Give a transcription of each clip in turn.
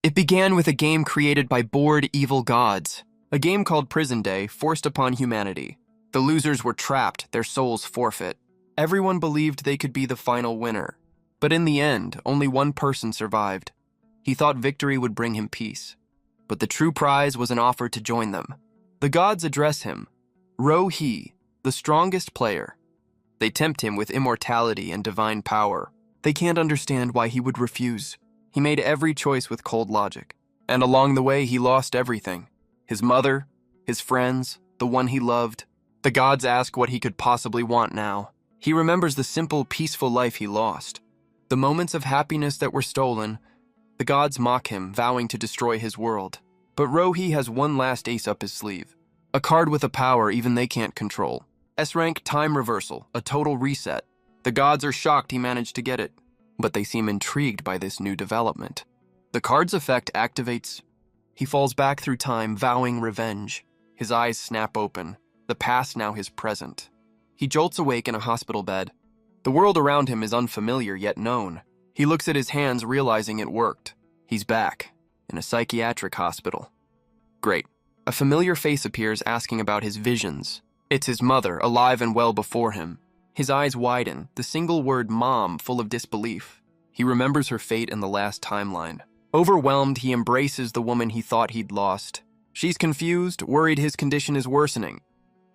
It began with a game created by bored, evil gods, a game called Prison Day forced upon humanity. The losers were trapped, their souls forfeit. Everyone believed they could be the final winner. But in the end, only one person survived. He thought victory would bring him peace. But the true prize was an offer to join them. The gods address him, Ro-He, the strongest player. They tempt him with immortality and divine power. They can't understand why he would refuse. He made every choice with cold logic. And along the way, he lost everything. His mother, his friends, the one he loved. The gods ask what he could possibly want now. He remembers the simple, peaceful life he lost. The moments of happiness that were stolen. The gods mock him, vowing to destroy his world. But Ro-He has one last ace up his sleeve. A card with a power even they can't control. S-rank time reversal, a total reset. The gods are shocked he managed to get it, but they seem intrigued by this new development. The card's effect activates. He falls back through time, vowing revenge. His eyes snap open, the past now his present. He jolts awake in a hospital bed. The world around him is unfamiliar yet known. He looks at his hands, realizing it worked. He's back, in a psychiatric hospital. Great. A familiar face appears asking about his visions. It's his mother, alive and well before him. His eyes widen, the single word mom full of disbelief. He remembers her fate in the last timeline. Overwhelmed, he embraces the woman he thought he'd lost. She's confused, worried his condition is worsening.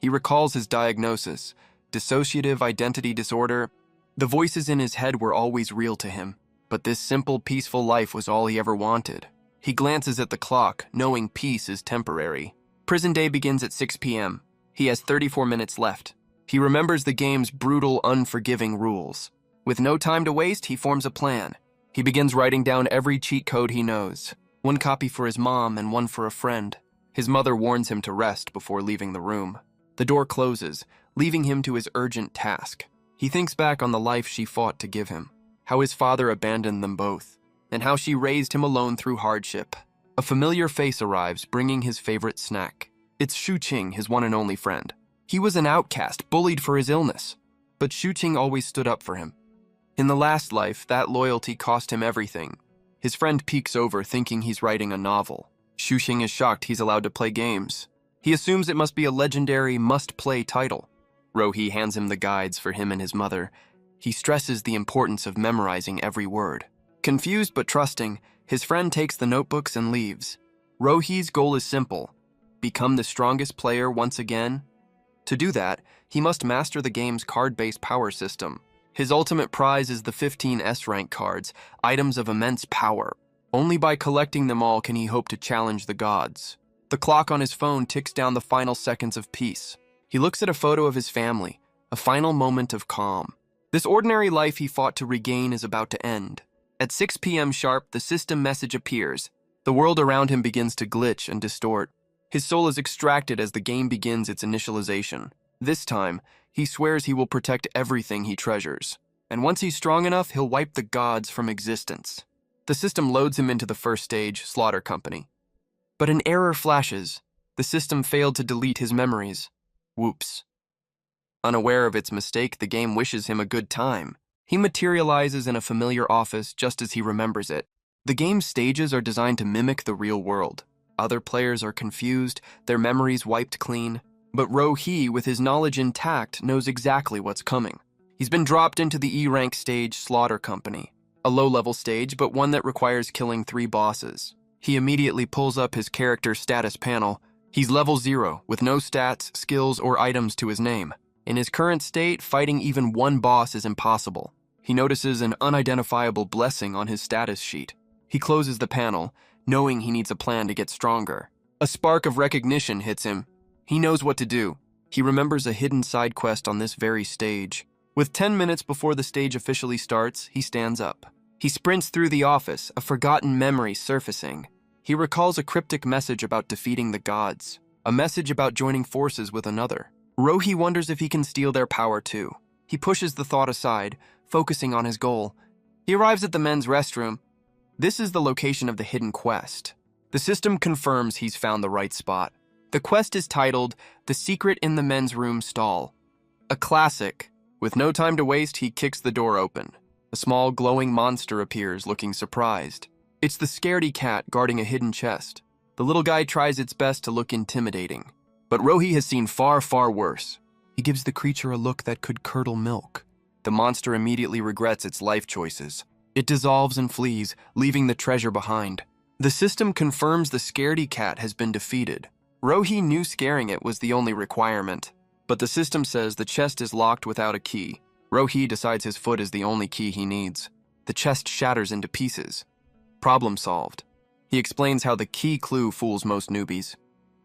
He recalls his diagnosis, dissociative identity disorder. The voices in his head were always real to him, but this simple, peaceful life was all he ever wanted. He glances at the clock, knowing peace is temporary. Prison Day begins at 6 p.m. He has 34 minutes left. He remembers the game's brutal, unforgiving rules. With no time to waste, he forms a plan. He begins writing down every cheat code he knows. One copy for his mom and one for a friend. His mother warns him to rest before leaving the room. The door closes, leaving him to his urgent task. He thinks back on the life she fought to give him, how his father abandoned them both, and how she raised him alone through hardship. A familiar face arrives, bringing his favorite snack. It's Shu-Qing, his one and only friend. He was an outcast, bullied for his illness, but Shu-Qing always stood up for him. In the last life, that loyalty cost him everything. His friend peeks over, thinking he's writing a novel. Shu-Qing is shocked he's allowed to play games. He assumes it must be a legendary, must-play title. Ro-He hands him the guides for him and his mother. He stresses the importance of memorizing every word. Confused but trusting, his friend takes the notebooks and leaves. Ro-He's goal is simple: become the strongest player once again. To do that, he must master the game's card-based power system. His ultimate prize is the 15 S-rank cards, items of immense power. Only by collecting them all can he hope to challenge the gods. The clock on his phone ticks down the final seconds of peace. He looks at a photo of his family, a final moment of calm. This ordinary life he fought to regain is about to end. At 6 p.m. sharp, the system message appears. The world around him begins to glitch and distort. His soul is extracted as the game begins its initialization. This time, he swears he will protect everything he treasures. And once he's strong enough, he'll wipe the gods from existence. The system loads him into the first stage, Slaughter Company. But an error flashes. The system failed to delete his memories. Whoops. Unaware of its mistake, the game wishes him a good time. He materializes in a familiar office just as he remembers it. The game's stages are designed to mimic the real world. Other players are confused, their memories wiped clean. But Ro-He, with his knowledge intact, knows exactly what's coming. He's been dropped into the E-rank stage, Slaughter Company. A low-level stage, but one that requires killing 3 bosses. He immediately pulls up his character status panel. He's level 0, with no stats, skills, or items to his name. In his current state, fighting even one boss is impossible. He notices an unidentifiable blessing on his status sheet. He closes the panel, knowing he needs a plan to get stronger. A spark of recognition hits him. He knows what to do. He remembers a hidden side quest on this very stage. With 10 minutes before the stage officially starts, he stands up. He sprints through the office, a forgotten memory surfacing. He recalls a cryptic message about defeating the gods, a message about joining forces with another. Ro-He wonders if he can steal their power too. He pushes the thought aside, focusing on his goal. He arrives at the men's restroom. This is the location of the hidden quest. The system confirms he's found the right spot. The quest is titled, The Secret in the Men's Room Stall. A classic. With no time to waste, he kicks the door open. A small glowing monster appears, looking surprised. It's the scaredy cat guarding a hidden chest. The little guy tries its best to look intimidating, but Rohi has seen far, far worse. He gives the creature a look that could curdle milk. The monster immediately regrets its life choices. It dissolves and flees, leaving the treasure behind. The system confirms the scaredy cat has been defeated. Rohi knew scaring it was the only requirement, but the system says the chest is locked without a key. Rohi decides his foot is the only key he needs. The chest shatters into pieces. Problem solved. He explains how the key clue fools most newbies.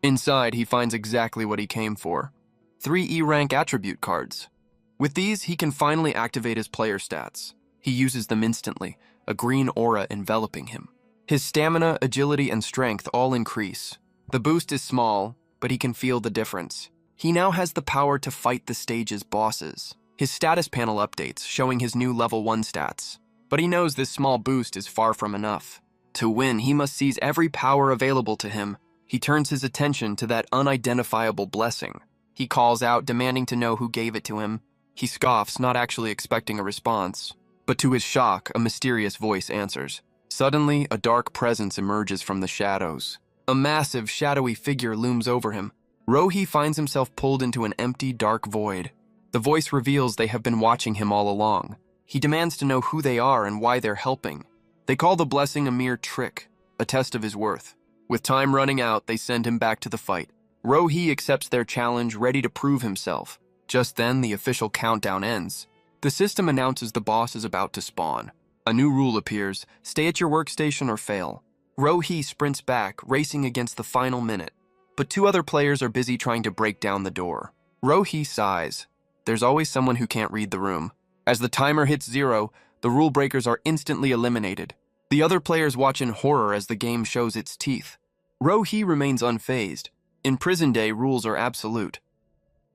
Inside, he finds exactly what he came for. 3 E-rank attribute cards. With these, he can finally activate his player stats. He uses them instantly, a green aura enveloping him. His stamina, agility, and strength all increase. The boost is small, but he can feel the difference. He now has the power to fight the stage's bosses. His status panel updates, showing his new level 1 stats. But he knows this small boost is far from enough. To win, he must seize every power available to him. He turns his attention to that unidentifiable blessing. He calls out, demanding to know who gave it to him. He scoffs, not actually expecting a response. But to his shock, a mysterious voice answers. Suddenly, a dark presence emerges from the shadows. A massive, shadowy figure looms over him. Rohi finds himself pulled into an empty, dark void. The voice reveals they have been watching him all along. He demands to know who they are and why they're helping. They call the blessing a mere trick, a test of his worth. With time running out, they send him back to the fight. Rohi accepts their challenge, ready to prove himself. Just then, the official countdown ends. The system announces the boss is about to spawn. A new rule appears: stay at your workstation or fail. Rohi sprints back, racing against the final minute. But 2 other players are busy trying to break down the door. Rohi sighs. There's always someone who can't read the room. As the timer hits 0, the rule breakers are instantly eliminated. The other players watch in horror as the game shows its teeth. Rohi remains unfazed. In Prison Day, rules are absolute.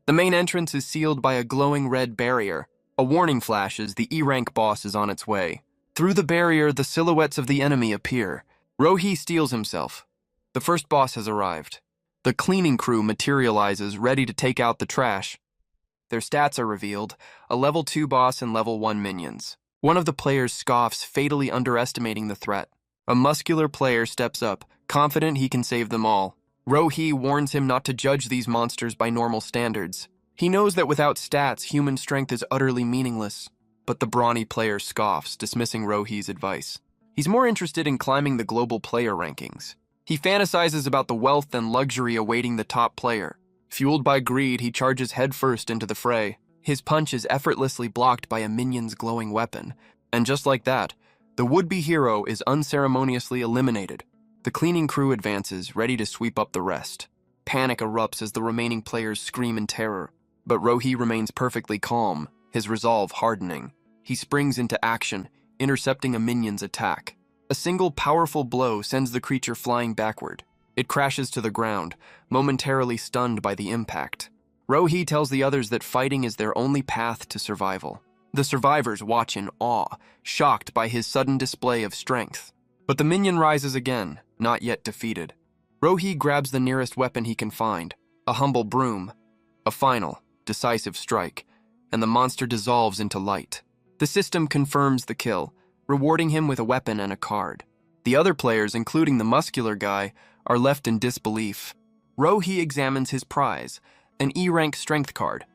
The main entrance is sealed by a glowing red barrier. A warning flashes, the E-rank boss is on its way. Through the barrier, the silhouettes of the enemy appear. Rohi steels himself. The first boss has arrived. The cleaning crew materializes, ready to take out the trash. Their stats are revealed: a level 2 boss and level 1 minions. One of the players scoffs, fatally underestimating the threat. A muscular player steps up, confident he can save them all. Rohi warns him not to judge these monsters by normal standards. He knows that without stats, human strength is utterly meaningless. But the brawny player scoffs, dismissing Rohi's advice. He's more interested in climbing the global player rankings. He fantasizes about the wealth and luxury awaiting the top player. Fueled by greed, he charges headfirst into the fray. His punch is effortlessly blocked by a minion's glowing weapon. And just like that, the would-be hero is unceremoniously eliminated. The cleaning crew advances, ready to sweep up the rest. Panic erupts as the remaining players scream in terror. But Rohi remains perfectly calm, his resolve hardening. He springs into action, intercepting a minion's attack. A single powerful blow sends the creature flying backward. It crashes to the ground, momentarily stunned by the impact. Rohi tells the others that fighting is their only path to survival. The survivors watch in awe, shocked by his sudden display of strength. But the minion rises again, not yet defeated. Rohi grabs the nearest weapon he can find, a humble broom. A final, decisive strike, and the monster dissolves into light. The system confirms the kill, rewarding him with a weapon and a card. The other players, including the muscular guy, are left in disbelief. Rohi examines his prize, an E-rank strength card.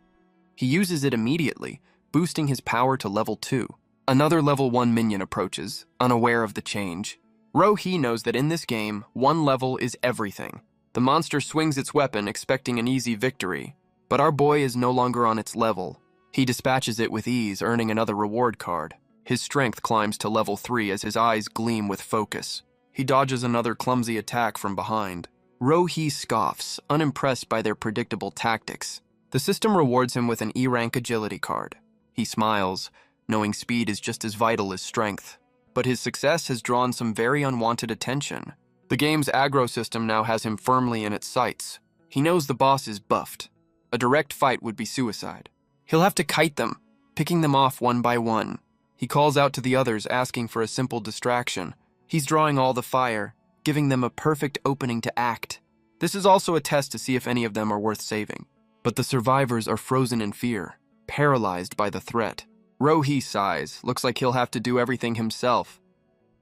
He uses it immediately, boosting his power to level 2. Another level 1 minion approaches, unaware of the change. Rohi knows that in this game, 1 level is everything. The monster swings its weapon, expecting an easy victory. But our boy is no longer on its level. He dispatches it with ease, earning another reward card. His strength climbs to level 3 as his eyes gleam with focus. He dodges another clumsy attack from behind. Rohi scoffs, unimpressed by their predictable tactics. The system rewards him with an E-rank agility card. He smiles, knowing speed is just as vital as strength. But his success has drawn some very unwanted attention. The game's aggro system now has him firmly in its sights. He knows the boss is buffed. A direct fight would be suicide. He'll have to kite them, picking them off one by one. He calls out to the others, asking for a simple distraction. He's drawing all the fire, giving them a perfect opening to act. This is also a test to see if any of them are worth saving. But the survivors are frozen in fear, paralyzed by the threat. Rohi sighs. Looks like he'll have to do everything himself.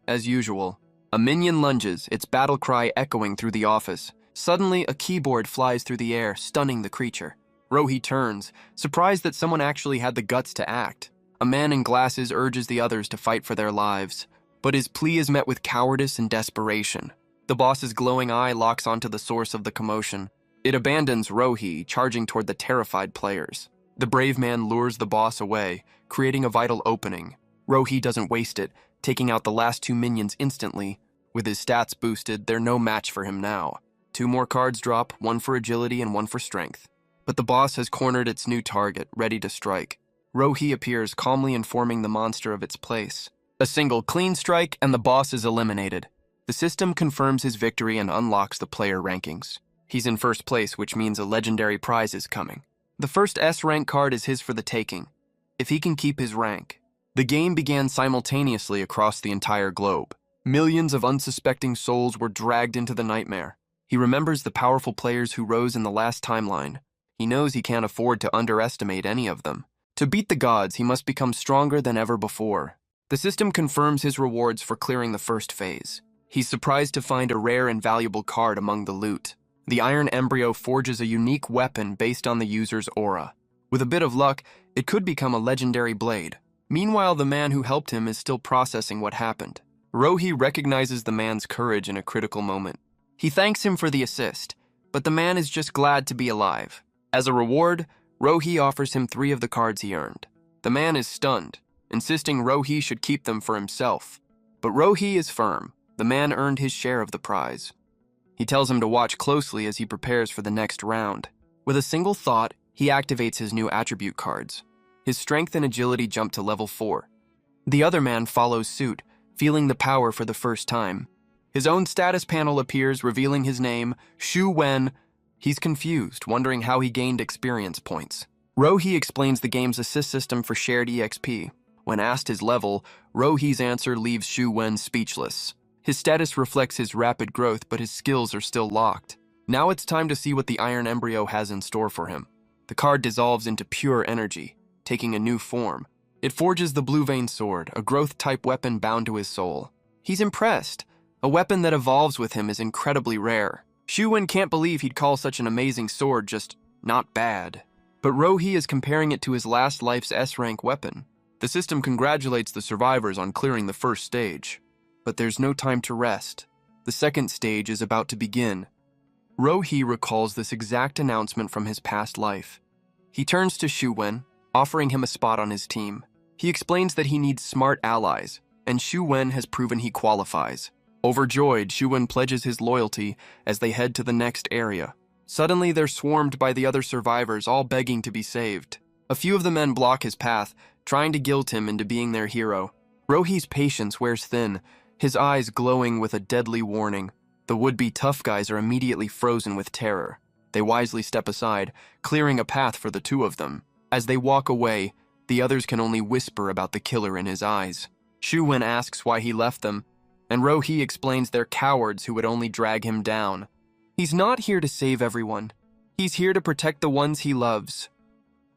As usual, a A minion lunges, its battle cry echoing through the office. Suddenly, a keyboard flies through the air, stunning the creature. Rohi turns, surprised that someone actually had the guts to act. A man in glasses urges the others to fight for their lives, but his plea is met with cowardice and desperation. The boss's glowing eye locks onto the source of the commotion. It abandons Rohi, charging toward the terrified players. The brave man lures the boss away, creating a vital opening. Rohi doesn't waste it, taking out the last 2 minions instantly. With his stats boosted, they're no match for him now. 2 more cards drop, 1 for agility and 1 for strength. But the boss has cornered its new target, ready to strike. Rohi appears, calmly informing the monster of its place. A single clean strike, and the boss is eliminated. The system confirms his victory and unlocks the player rankings. He's in first place, which means a legendary prize is coming. The first S-rank card is his for the taking, if he can keep his rank. The game began simultaneously across the entire globe. Millions of unsuspecting souls were dragged into the nightmare. He remembers the powerful players who rose in the last timeline. He knows he can't afford to underestimate any of them. To beat the gods, he must become stronger than ever before. The system confirms his rewards for clearing the first phase. He's surprised to find a rare and valuable card among the loot. The Iron Embryo forges a unique weapon based on the user's aura. With a bit of luck, it could become a legendary blade. Meanwhile, the man who helped him is still processing what happened. Rohi recognizes the man's courage in a critical moment. He thanks him for the assist, but the man is just glad to be alive. As a reward, Rohi offers him 3 of the cards he earned. The man is stunned, insisting Rohi should keep them for himself. But Rohi is firm. The man earned his share of the prize. He tells him to watch closely as he prepares for the next round. With a single thought, he activates his new attribute cards. His strength and agility jump to level 4. The other man follows suit, feeling the power for the first time. His own status panel appears, revealing his name, Xu Wen. He's confused, wondering how he gained experience points. Rohi explains the game's assist system for shared EXP. When asked his level, Rohi's answer leaves Xu Wen speechless. His status reflects his rapid growth, but his skills are still locked. Now it's time to see what the Iron Embryo has in store for him. The card dissolves into pure energy, taking a new form. It forges the Blue Vein Sword, a growth-type weapon bound to his soul. He's impressed. A weapon that evolves with him is incredibly rare. Xu Wen can't believe he'd call such an amazing sword just not bad. But Rohi is comparing it to his last life's S-rank weapon. The system congratulates the survivors on clearing the first stage. But there's no time to rest. The second stage is about to begin. Rohi recalls this exact announcement from his past life. He turns to Xu Wen, offering him a spot on his team. He explains that he needs smart allies, and Xu Wen has proven he qualifies. Overjoyed, Xu Wen pledges his loyalty as they head to the next area. Suddenly, they're swarmed by the other survivors, all begging to be saved. A few of the men block his path, trying to guilt him into being their hero. Rohi's patience wears thin, his eyes glowing with a deadly warning. The would-be tough guys are immediately frozen with terror. They wisely step aside, clearing a path for the 2 of them. As they walk away, the others can only whisper about the killer in his eyes. Xu Wen asks why he left them, and Rohi explains they're cowards who would only drag him down. He's not here to save everyone. He's here to protect the ones he loves.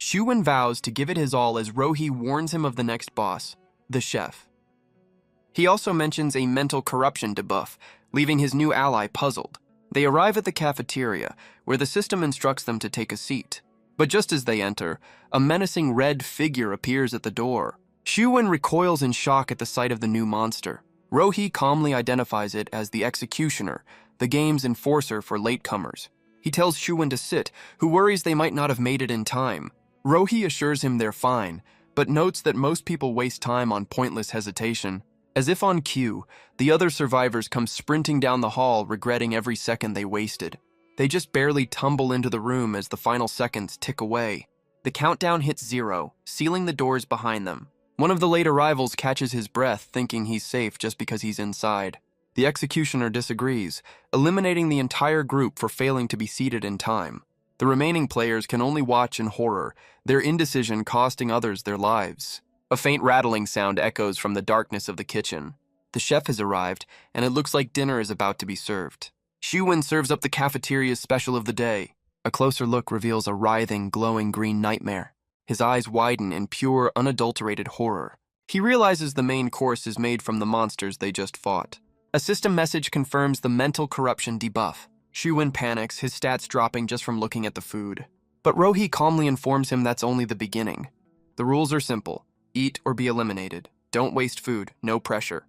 Xu Wen vows to give it his all as Rohi warns him of the next boss, the chef. He also mentions a mental corruption debuff, leaving his new ally puzzled. They arrive at the cafeteria, where the system instructs them to take a seat. But just as they enter, a menacing red figure appears at the door. Xu Wen recoils in shock at the sight of the new monster. Rohi calmly identifies it as the Executioner, the game's enforcer for latecomers. He tells Xu Wen to sit, who worries they might not have made it in time. Rohi assures him they're fine, but notes that most people waste time on pointless hesitation. As if on cue, the other survivors come sprinting down the hall, regretting every second they wasted. They just barely tumble into the room as the final seconds tick away. The countdown hits 0, sealing the doors behind them. One of the late arrivals catches his breath, thinking he's safe just because he's inside. The Executioner disagrees, eliminating the entire group for failing to be seated in time. The remaining players can only watch in horror, their indecision costing others their lives. A faint rattling sound echoes from the darkness of the kitchen. The chef has arrived, and it looks like dinner is about to be served. Xu Wen serves up the cafeteria's special of the day. A closer look reveals a writhing, glowing green nightmare. His eyes widen in pure, unadulterated horror. He realizes the main course is made from the monsters they just fought. A system message confirms the mental corruption debuff. Shuwen panics, his stats dropping just from looking at the food. But Rohi calmly informs him that's only the beginning. The rules are simple. Eat or be eliminated. Don't waste food, no pressure.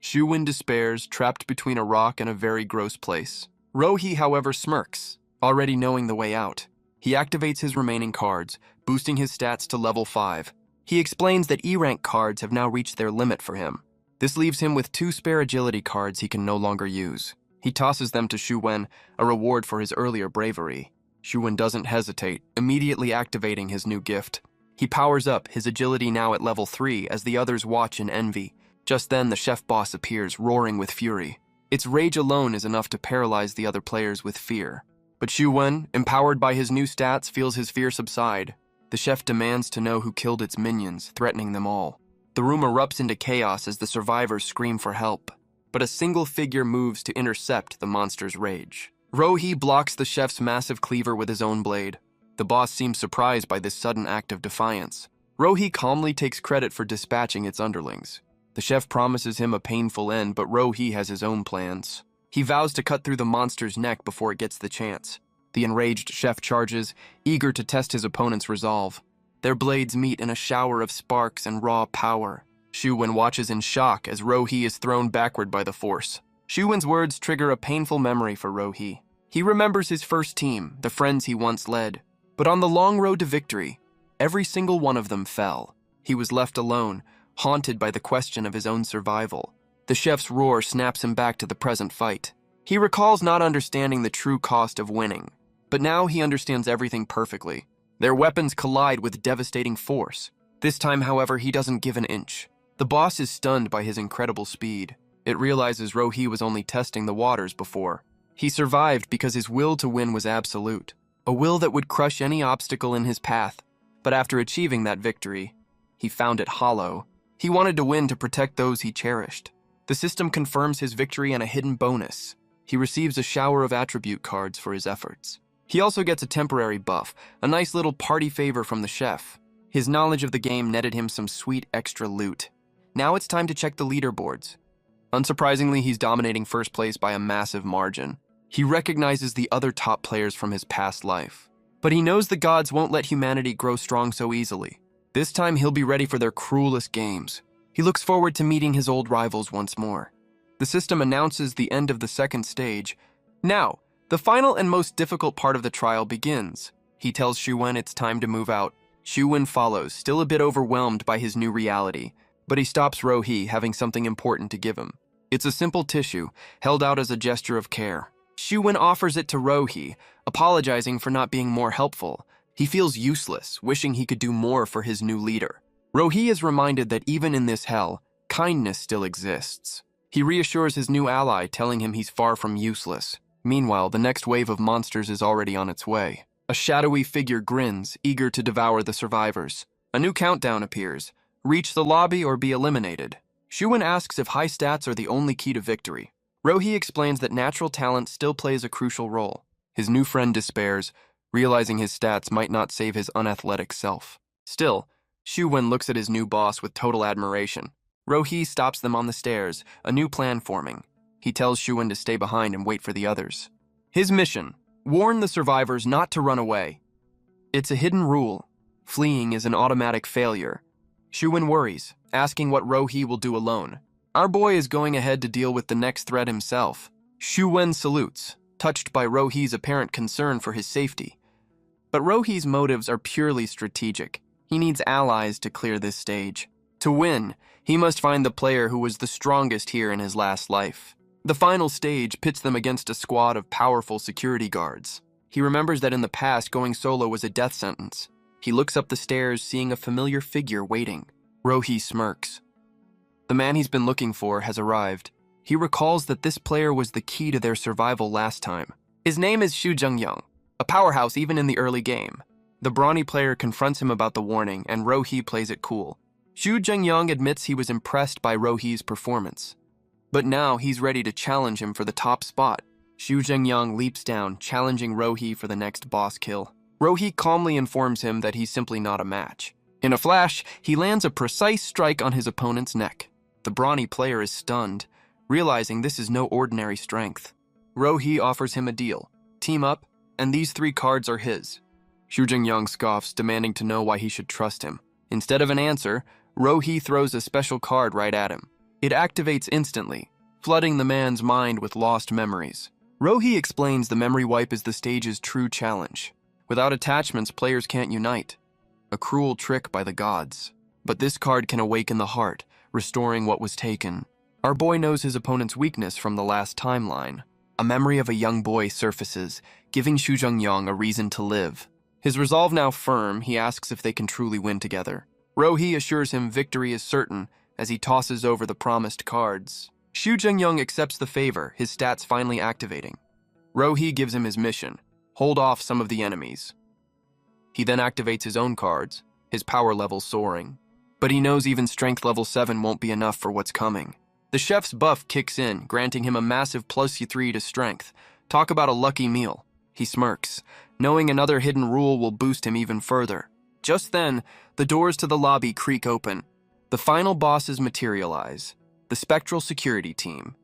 Shuwen despairs, trapped between a rock and a very gross place. Rohi, however, smirks, already knowing the way out. He activates his remaining cards, boosting his stats to level 5. He explains that E-rank cards have now reached their limit for him. This leaves him with 2 spare agility cards he can no longer use. He tosses them to Shuwen, a reward for his earlier bravery. Shuwen doesn't hesitate, immediately activating his new gift. He powers up, his agility now at level 3, as the others watch in envy. Just then, the chef boss appears, roaring with fury. Its rage alone is enough to paralyze the other players with fear. But Shuwen, empowered by his new stats, feels his fear subside. The chef demands to know who killed its minions, threatening them all. The room erupts into chaos as the survivors scream for help. But a single figure moves to intercept the monster's rage. Rohi blocks the chef's massive cleaver with his own blade. The boss seems surprised by this sudden act of defiance. Rohi calmly takes credit for dispatching its underlings. The chef promises him a painful end, but Rohi has his own plans. He vows to cut through the monster's neck before it gets the chance. The enraged chef charges, eager to test his opponent's resolve. Their blades meet in a shower of sparks and raw power. Shuwen watches in shock as Rohi is thrown backward by the force. Shuwen's words trigger a painful memory for Rohi. He remembers his first team, the friends he once led. But on the long road to victory, every single one of them fell. He was left alone, haunted by the question of his own survival. The chef's roar snaps him back to the present fight. He recalls not understanding the true cost of winning, but now he understands everything perfectly. Their weapons collide with devastating force. This time, however, he doesn't give an inch. The boss is stunned by his incredible speed. It realizes Rohi was only testing the waters before. He survived because his will to win was absolute. A will that would crush any obstacle in his path. But after achieving that victory, he found it hollow. He wanted to win to protect those he cherished. The system confirms his victory and a hidden bonus. He receives a shower of attribute cards for his efforts. He also gets a temporary buff, a nice little party favor from the chef. His knowledge of the game netted him some sweet extra loot. Now it's time to check the leaderboards. Unsurprisingly, he's dominating first place by a massive margin. He recognizes the other top players from his past life. But he knows the gods won't let humanity grow strong so easily. This time he'll be ready for their cruelest games. He looks forward to meeting his old rivals once more. The system announces the end of the second stage. Now, the final and most difficult part of the trial begins. He tells Shuwen it's time to move out. Shuwen follows, still a bit overwhelmed by his new reality. But he stops Rohi, having something important to give him. It's a simple tissue, held out as a gesture of care. Shuwen offers it to Rohi, apologizing for not being more helpful. He feels useless, wishing he could do more for his new leader. Rohi is reminded that even in this hell, kindness still exists. He reassures his new ally, telling him he's far from useless. Meanwhile, the next wave of monsters is already on its way. A shadowy figure grins, eager to devour the survivors. A new countdown appears. Reach the lobby or be eliminated. Shuwen asks if high stats are the only key to victory. Rohi explains that natural talent still plays a crucial role. His new friend despairs, realizing his stats might not save his unathletic self. Still, Shuwen looks at his new boss with total admiration. Rohi stops them on the stairs, a new plan forming. He tells Shuwen to stay behind and wait for the others. His mission: warn the survivors not to run away. It's a hidden rule. Fleeing is an automatic failure. Shuwen worries, asking what Rohi will do alone. Our boy is going ahead to deal with the next threat himself. Shuwen salutes, touched by Rohi's apparent concern for his safety. But Rohi's motives are purely strategic. He needs allies to clear this stage. To win, he must find the player who was the strongest here in his last life. The final stage pits them against a squad of powerful security guards. He remembers that in the past, going solo was a death sentence. He looks up the stairs, seeing a familiar figure waiting. Rohi smirks. The man he's been looking for has arrived. He recalls that this player was the key to their survival last time. His name is Xu Zhengyang, a powerhouse even in the early game. The brawny player confronts him about the warning, and Rohi plays it cool. Xu Zhengyang admits he was impressed by Rohi's performance. But now he's ready to challenge him for the top spot. Xu Zhengyang leaps down, challenging Rohi for the next boss kill. Rohi calmly informs him that he's simply not a match. In a flash, he lands a precise strike on his opponent's neck. The brawny player is stunned. realizing this is no ordinary strength. Rohi offers him a deal. Team up, and these 3 cards are his. Xu Jingyang scoffs, demanding to know why he should trust him. Instead of an answer, Rohi throws a special card right at him. It activates instantly, flooding the man's mind with lost memories. Rohi explains the memory wipe is the stage's true challenge. Without attachments, players can't unite. A cruel trick by the gods. But this card can awaken the heart, restoring what was taken. Our boy knows his opponent's weakness from the last timeline. A memory of a young boy surfaces, giving Xu Jingyang a reason to live. His resolve now firm, he asks if they can truly win together. Rohi assures him victory is certain as he tosses over the promised cards. Xu Jingyang accepts the favor, his stats finally activating. Rohi gives him his mission, hold off some of the enemies. He then activates his own cards, his power level soaring. But he knows even strength level 7 won't be enough for what's coming. The chef's buff kicks in, granting him a massive +3 to strength. Talk about a lucky meal. He smirks, knowing another hidden rule will boost him even further. Just then, the doors to the lobby creak open. The final bosses materialize, the spectral security team.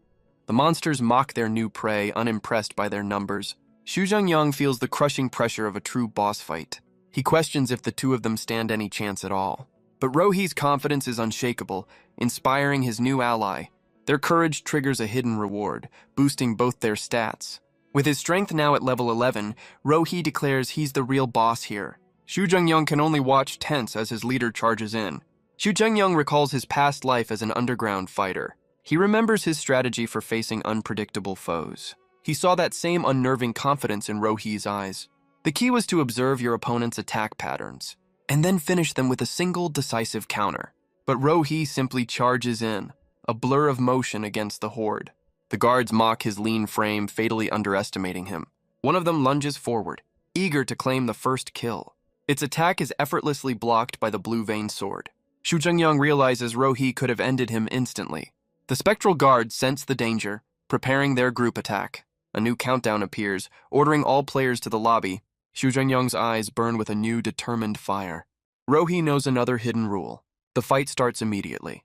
The monsters mock their new prey, unimpressed by their numbers. Xu Jingyang feels the crushing pressure of a true boss fight. He questions if the 2 of them stand any chance at all. But Rohi's confidence is unshakable, inspiring his new ally. Their courage triggers a hidden reward, boosting both their stats. With his strength now at level 11, Rohi declares he's the real boss here. Xu Jingyang can only watch tense as his leader charges in. Xu Jingyang recalls his past life as an underground fighter. He remembers his strategy for facing unpredictable foes. He saw that same unnerving confidence in Rohi's eyes. The key was to observe your opponent's attack patterns, and then finish them with a single decisive counter. But Rohi simply charges in, a blur of motion against the horde. The guards mock his lean frame, fatally underestimating him. One of them lunges forward, eager to claim the first kill. Its attack is effortlessly blocked by the blue-veined sword. Xu Jingyang realizes Rohi could have ended him instantly. The spectral guards sense the danger, preparing their group attack. A new countdown appears, ordering all players to the lobby. Xu Jingyang's eyes burn with a new determined fire. Rohi knows another hidden rule. The fight starts immediately.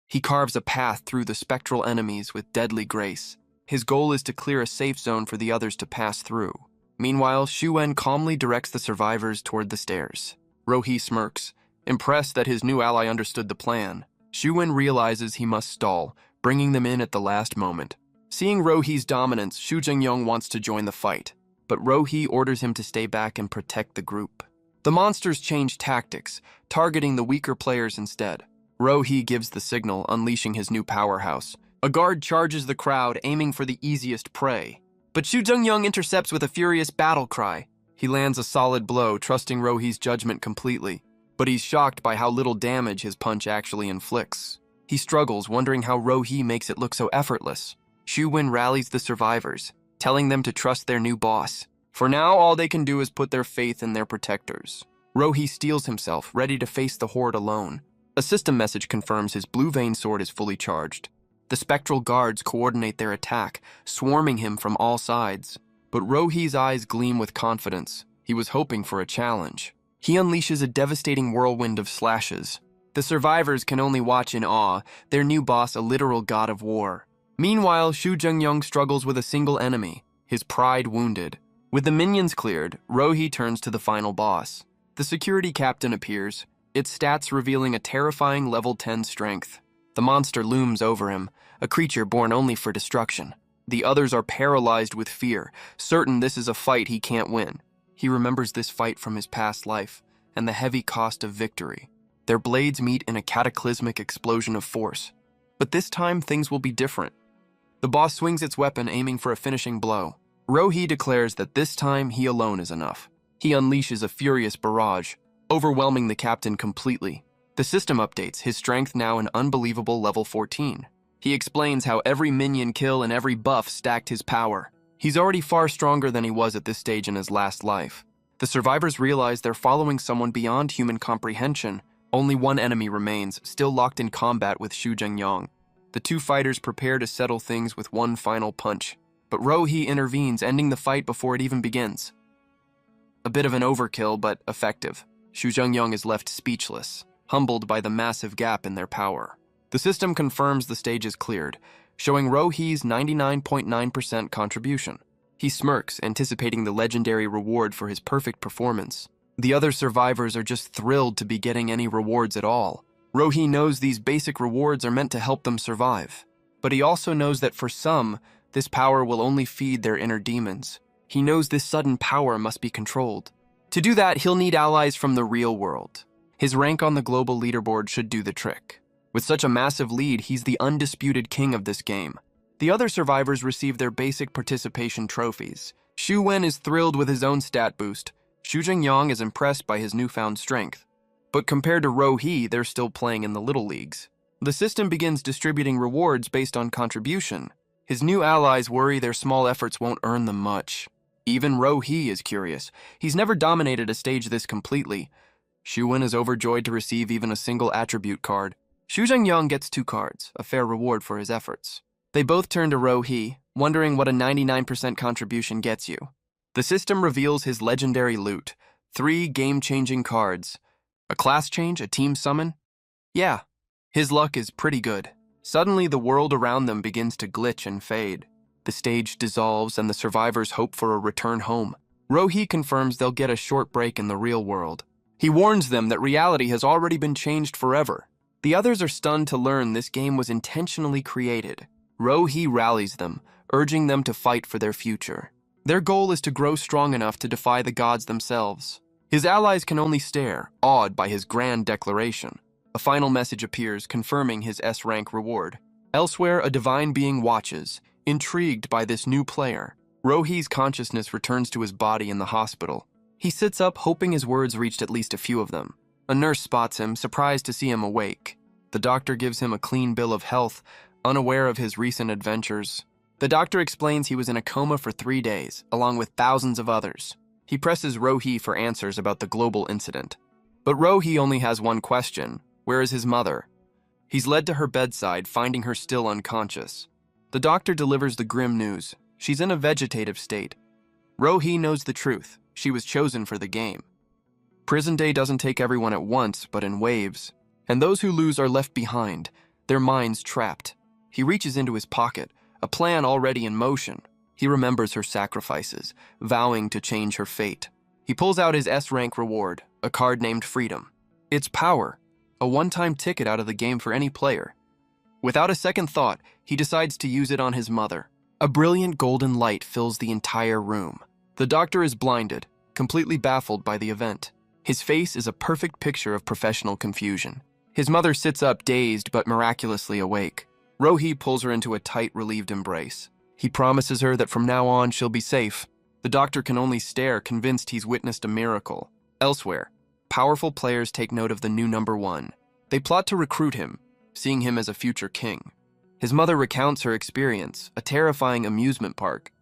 He carves a path through the spectral enemies with deadly grace. His goal is to clear a safe zone for the others to pass through. Meanwhile, Xu Wen calmly directs the survivors toward the stairs. Rohi smirks, impressed that his new ally understood the plan. Xu Wen realizes he must stall, bringing them in at the last moment. Seeing Rohi's dominance, Xu Jingyang wants to join the fight, but Rohi orders him to stay back and protect the group. The monsters change tactics, targeting the weaker players instead. Rohi gives the signal, unleashing his new powerhouse. A guard charges the crowd, aiming for the easiest prey. But Xu Jingyang intercepts with a furious battle cry. He lands a solid blow, trusting Rohi's judgment completely. But he's shocked by how little damage his punch actually inflicts. He struggles, wondering how Rohi makes it look so effortless. Xu Wen rallies the survivors, telling them to trust their new boss. For now, all they can do is put their faith in their protectors. Rohi steels himself, ready to face the horde alone. A system message confirms his blue-veined sword is fully charged. The spectral guards coordinate their attack, swarming him from all sides. But Rohi's eyes gleam with confidence. He was hoping for a challenge. He unleashes a devastating whirlwind of slashes. The survivors can only watch in awe, their new boss a literal god of war. Meanwhile, Xu Jingyang struggles with a single enemy, his pride wounded. With the minions cleared, Rohi turns to the final boss. The security captain appears, its stats revealing a terrifying level 10 strength. The monster looms over him, a creature born only for destruction. The others are paralyzed with fear, certain this is a fight he can't win. He remembers this fight from his past life, and the heavy cost of victory. Their blades meet in a cataclysmic explosion of force. But this time, things will be different. The boss swings its weapon, aiming for a finishing blow. Rohi declares that this time he alone is enough. He unleashes a furious barrage, overwhelming the captain completely. The system updates, his strength now an unbelievable level 14. He explains how every minion kill and every buff stacked his power. He's already far stronger than he was at this stage in his last life. The survivors realize they're following someone beyond human comprehension. Only one enemy remains, still locked in combat with Xu Jingyang. The two fighters prepare to settle things with one final punch. But Rohi intervenes, ending the fight before it even begins. A bit of an overkill, but effective. Xu Jingyang is left speechless, humbled by the massive gap in their power. The system confirms the stage is cleared. showing Rohi's 99.9% contribution. He smirks, anticipating the legendary reward for his perfect performance. The other survivors are just thrilled to be getting any rewards at all. Rohi knows these basic rewards are meant to help them survive. But he also knows that for some, this power will only feed their inner demons. He knows this sudden power must be controlled. To do that, he'll need allies from the real world. His rank on the global leaderboard should do the trick. With such a massive lead, he's the undisputed king of this game. The other survivors receive their basic participation trophies. Xu Wen is thrilled with his own stat boost. Xu Jingyang is impressed by his newfound strength. But compared to Rohi, they're still playing in the little leagues. The system begins distributing rewards based on contribution. His new allies worry their small efforts won't earn them much. Even Rohi is curious. He's never dominated a stage this completely. Xu Wen is overjoyed to receive even a single attribute card. Xu Jingyang gets 2 cards, a fair reward for his efforts. They both turn to Rohi, wondering what a 99% contribution gets you. The system reveals his legendary loot, 3 game-changing cards. A class change, a team summon? Yeah, his luck is pretty good. Suddenly, the world around them begins to glitch and fade. The stage dissolves and the survivors hope for a return home. Rohi confirms they'll get a short break in the real world. He warns them that reality has already been changed forever. The others are stunned to learn this game was intentionally created. Rohi rallies them, urging them to fight for their future. Their goal is to grow strong enough to defy the gods themselves. His allies can only stare, awed by his grand declaration. A final message appears, confirming his S-rank reward. Elsewhere, a divine being watches, intrigued by this new player. Rohi's consciousness returns to his body in the hospital. He sits up, hoping his words reached at least a few of them. A nurse spots him, surprised to see him awake. The doctor gives him a clean bill of health, unaware of his recent adventures. The doctor explains he was in a coma for 3 days, along with thousands of others. He presses Rohi for answers about the global incident. But Rohi only has one question. Where is his mother? He's led to her bedside, finding her still unconscious. The doctor delivers the grim news. She's in a vegetative state. Rohi knows the truth. She was chosen for the game. Prison Day doesn't take everyone at once, but in waves. And those who lose are left behind, their minds trapped. He reaches into his pocket, a plan already in motion. He remembers her sacrifices, vowing to change her fate. He pulls out his S-rank reward, a card named Freedom. It's power, a one-time ticket out of the game for any player. Without a second thought, he decides to use it on his mother. A brilliant golden light fills the entire room. The doctor is blinded, completely baffled by the event. His face is a perfect picture of professional confusion. His mother sits up dazed but miraculously awake. Rohi pulls her into a tight, relieved embrace. He promises her that from now on she'll be safe. The doctor can only stare, convinced he's witnessed a miracle. Elsewhere, powerful players take note of the new number 1. They plot to recruit him, seeing him as a future king. His mother recounts her experience, a terrifying amusement park.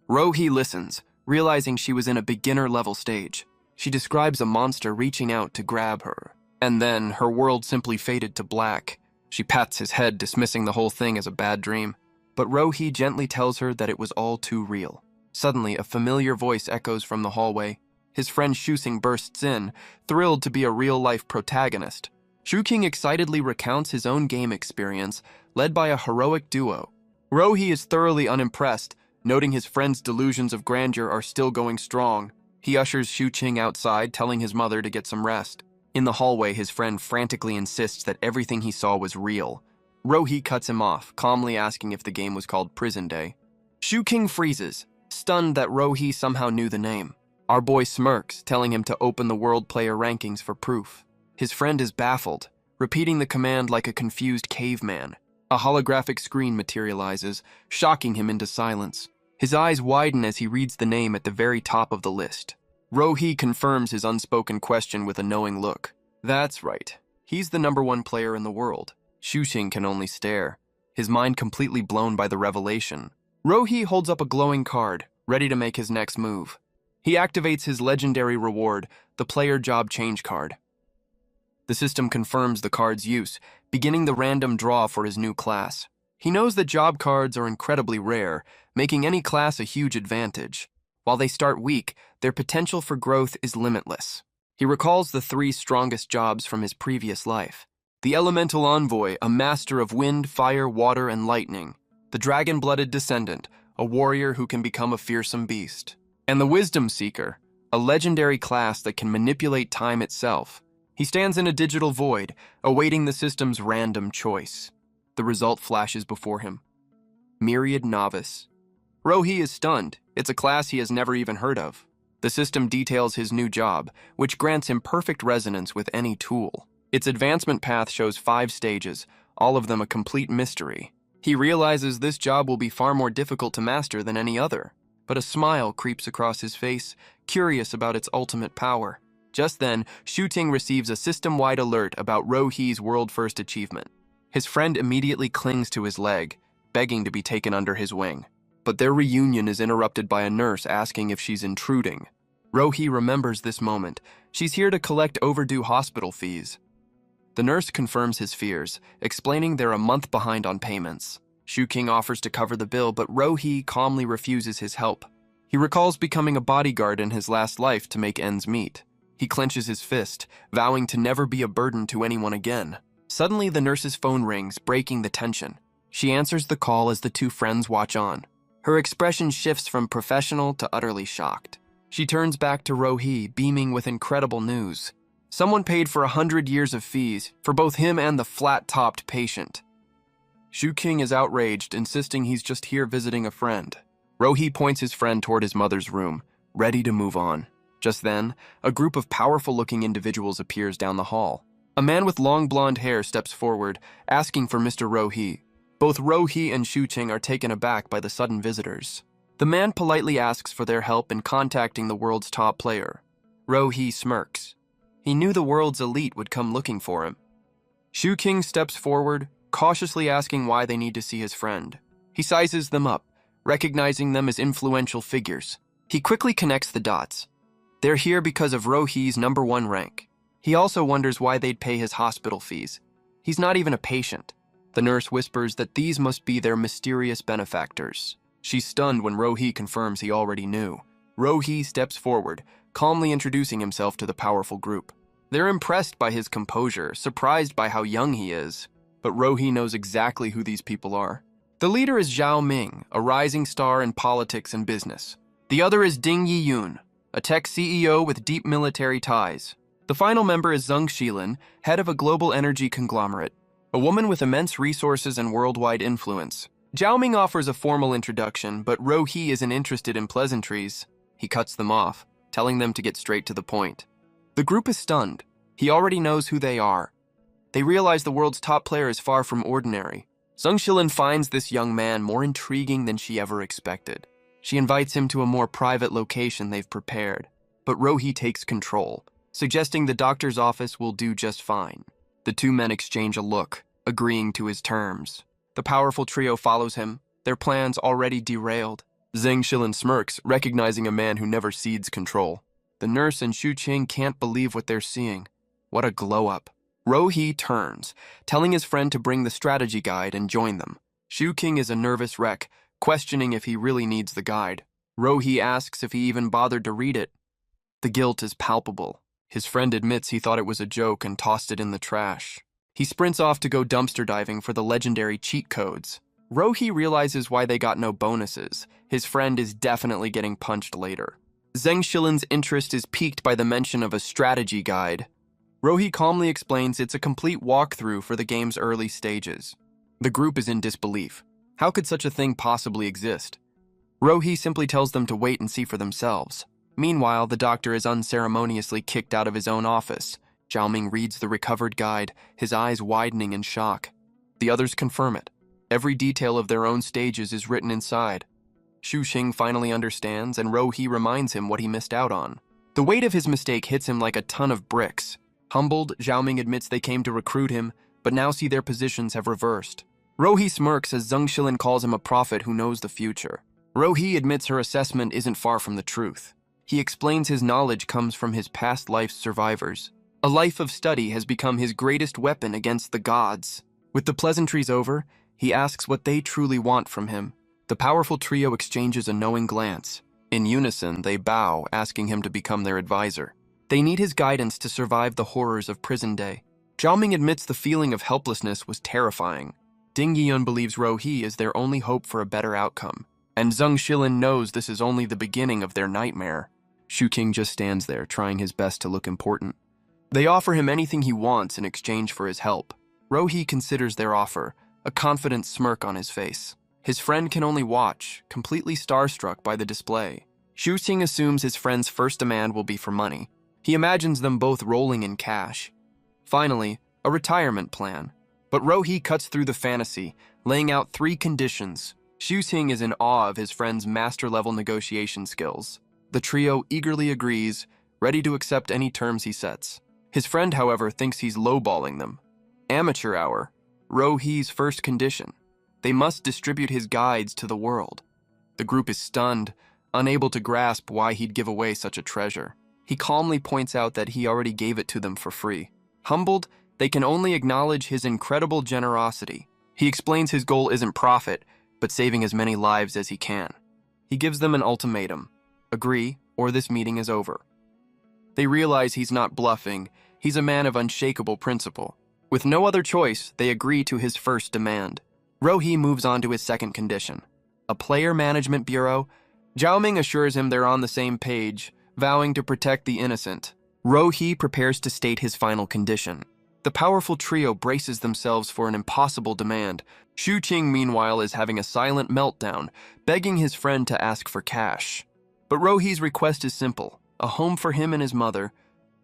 Rohi listens, realizing she was in a beginner-level stage. She describes a monster reaching out to grab her. And then, her world simply faded to black. She pats his head, dismissing the whole thing as a bad dream. But Rohi gently tells her that it was all too real. Suddenly, a familiar voice echoes from the hallway. His friend Xu bursts in, thrilled to be a real-life protagonist. Xu King excitedly recounts his own game experience, led by a heroic duo. Rohi is thoroughly unimpressed, noting his friend's delusions of grandeur are still going strong. He ushers Xu Qing outside, telling his mother to get some rest. In the hallway, his friend frantically insists that everything he saw was real. Rohi cuts him off, calmly asking if the game was called Prison Day. Xu King freezes, stunned that Rohi somehow knew the name. Our boy smirks, telling him to open the world player rankings for proof. His friend is baffled, repeating the command like a confused caveman. A holographic screen materializes, shocking him into silence. His eyes widen as he reads the name at the very top of the list. Rohi confirms his unspoken question with a knowing look. That's right. He's the number 1 player in the world. Xu Qing can only stare, his mind completely blown by the revelation. Rohi holds up a glowing card, ready to make his next move. He activates his legendary reward, the player job change card. The system confirms the card's use, beginning the random draw for his new class. He knows that job cards are incredibly rare, making any class a huge advantage. While they start weak, their potential for growth is limitless. He recalls the 3 strongest jobs from his previous life. The Elemental Envoy, a master of wind, fire, water, and lightning. the dragon-blooded descendant, a warrior who can become a fearsome beast. And the Wisdom Seeker, a legendary class that can manipulate time itself. He stands in a digital void, awaiting the system's random choice. The result flashes before him. Myriad Novice. Rohi is stunned. It's a class he has never even heard of. The system details his new job, which grants him perfect resonance with any tool. Its advancement path shows 5 stages, all of them a complete mystery. He realizes this job will be far more difficult to master than any other, but a smile creeps across his face, curious about its ultimate power. Just then, Shuting receives a system-wide alert about Rohi's world-first achievement. His friend immediately clings to his leg, begging to be taken under his wing. But their reunion is interrupted by a nurse asking if she's intruding. Rohi remembers this moment. She's here to collect overdue hospital fees. The nurse confirms his fears, explaining they're a month behind on payments. Shuking offers to cover the bill, but Rohi calmly refuses his help. He recalls becoming a bodyguard in his last life to make ends meet. He clenches his fist, vowing to never be a burden to anyone again. Suddenly, the nurse's phone rings, breaking the tension. She answers the call as the two friends watch on. Her expression shifts from professional to utterly shocked. She turns back to Rohi, beaming with incredible news. Someone paid for 100 years of fees for both him and the flat-topped patient. Shuking is outraged, insisting he's just here visiting a friend. Rohi points his friend toward his mother's room, ready to move on. Just then, a group of powerful-looking individuals appears down the hall. A man with long blonde hair steps forward, asking for Mr. Rohi. Both Rohi and Shuting are taken aback by the sudden visitors. The man politely asks for their help in contacting the world's top player. Rohi smirks. He knew the world's elite would come looking for him. Shuting steps forward, cautiously asking why they need to see his friend. He sizes them up, recognizing them as influential figures. He quickly connects the dots. They're here because of Rohi's #1 rank. He also wonders why they'd pay his hospital fees. He's not even a patient. The nurse whispers that these must be their mysterious benefactors. She's stunned when Rohi confirms he already knew. Rohi steps forward, calmly introducing himself to the powerful group. They're impressed by his composure, surprised by how young he is. But Rohi knows exactly who these people are. The leader is Zhao Ming, a rising star in politics and business. The other is Ding Yiyun, a tech CEO with deep military ties. The final member is Zheng Shilin, head of a global energy conglomerate. A woman with immense resources and worldwide influence. Zhao Ming offers a formal introduction, but Rohi isn't interested in pleasantries. He cuts them off, telling them to get straight to the point. The group is stunned. He already knows who they are. They realize the world's top player is far from ordinary. Zheng Shilin finds this young man more intriguing than she ever expected. She invites him to a more private location they've prepared, but Rohi takes control, suggesting the doctor's office will do just fine. The two men exchange a look, agreeing to his terms. The powerful trio follows him, their plans already derailed. Zheng Shilin smirks, recognizing a man who never cedes control. The nurse and Shuting can't believe what they're seeing. What a glow-up. Rohi turns, telling his friend to bring the strategy guide and join them. Shuting is a nervous wreck, questioning if he really needs the guide. Rohi asks if he even bothered to read it. The guilt is palpable. His friend admits he thought it was a joke and tossed it in the trash. He sprints off to go dumpster diving for the legendary cheat codes. Rohi realizes why they got no bonuses. His friend is definitely getting punched later. Zheng Shilin's interest is piqued by the mention of a strategy guide. Rohi calmly explains it's a complete walkthrough for the game's early stages. The group is in disbelief. How could such a thing possibly exist? Rohi simply tells them to wait and see for themselves. Meanwhile, the doctor is unceremoniously kicked out of his own office. Zhao Ming reads the recovered guide, his eyes widening in shock. The others confirm it. Every detail of their own stages is written inside. Shuting finally understands, and Rohi reminds him what he missed out on. The weight of his mistake hits him like a ton of bricks. Humbled, Zhao Ming admits they came to recruit him, but now see their positions have reversed. Rohi smirks as Zheng Shilin calls him a prophet who knows the future. Rohi admits her assessment isn't far from the truth. He explains his knowledge comes from his past life's survivors. A life of study has become his greatest weapon against the gods. With the pleasantries over, he asks what they truly want from him. The powerful trio exchanges a knowing glance. In unison, they bow, asking him to become their advisor. They need his guidance to survive the horrors of prison day. Zhao Ming admits the feeling of helplessness was terrifying. Ding Yiyun believes Rohi is their only hope for a better outcome, and Zheng Shilin knows this is only the beginning of their nightmare. Shu King just stands there, trying his best to look important. They offer him anything he wants in exchange for his help. Rohi considers their offer, a confident smirk on his face. His friend can only watch, completely starstruck by the display. Shu King assumes his friend's first demand will be for money. He imagines them both rolling in cash. Finally, a retirement plan. But Rohi cuts through the fantasy, laying out 3 conditions. Shu King is in awe of his friend's master-level negotiation skills. The trio eagerly agrees, ready to accept any terms he sets. His friend, however, thinks he's lowballing them. Amateur hour, Rohi's first condition. They must distribute his guides to the world. The group is stunned, unable to grasp why he'd give away such a treasure. He calmly points out that he already gave it to them for free. Humbled, they can only acknowledge his incredible generosity. He explains his goal isn't profit, but saving as many lives as he can. He gives them an ultimatum. Agree, or this meeting is over. They realize he's not bluffing. He's a man of unshakable principle. With no other choice, they agree to his first demand. Rohi moves on to his second condition. A player management bureau. Zhao Ming assures him they're on the same page, vowing to protect the innocent. Rohi prepares to state his final condition. The powerful trio braces themselves for an impossible demand. Shu King, meanwhile, is having a silent meltdown, begging his friend to ask for cash. But Rohi's request is simple, a home for him and his mother.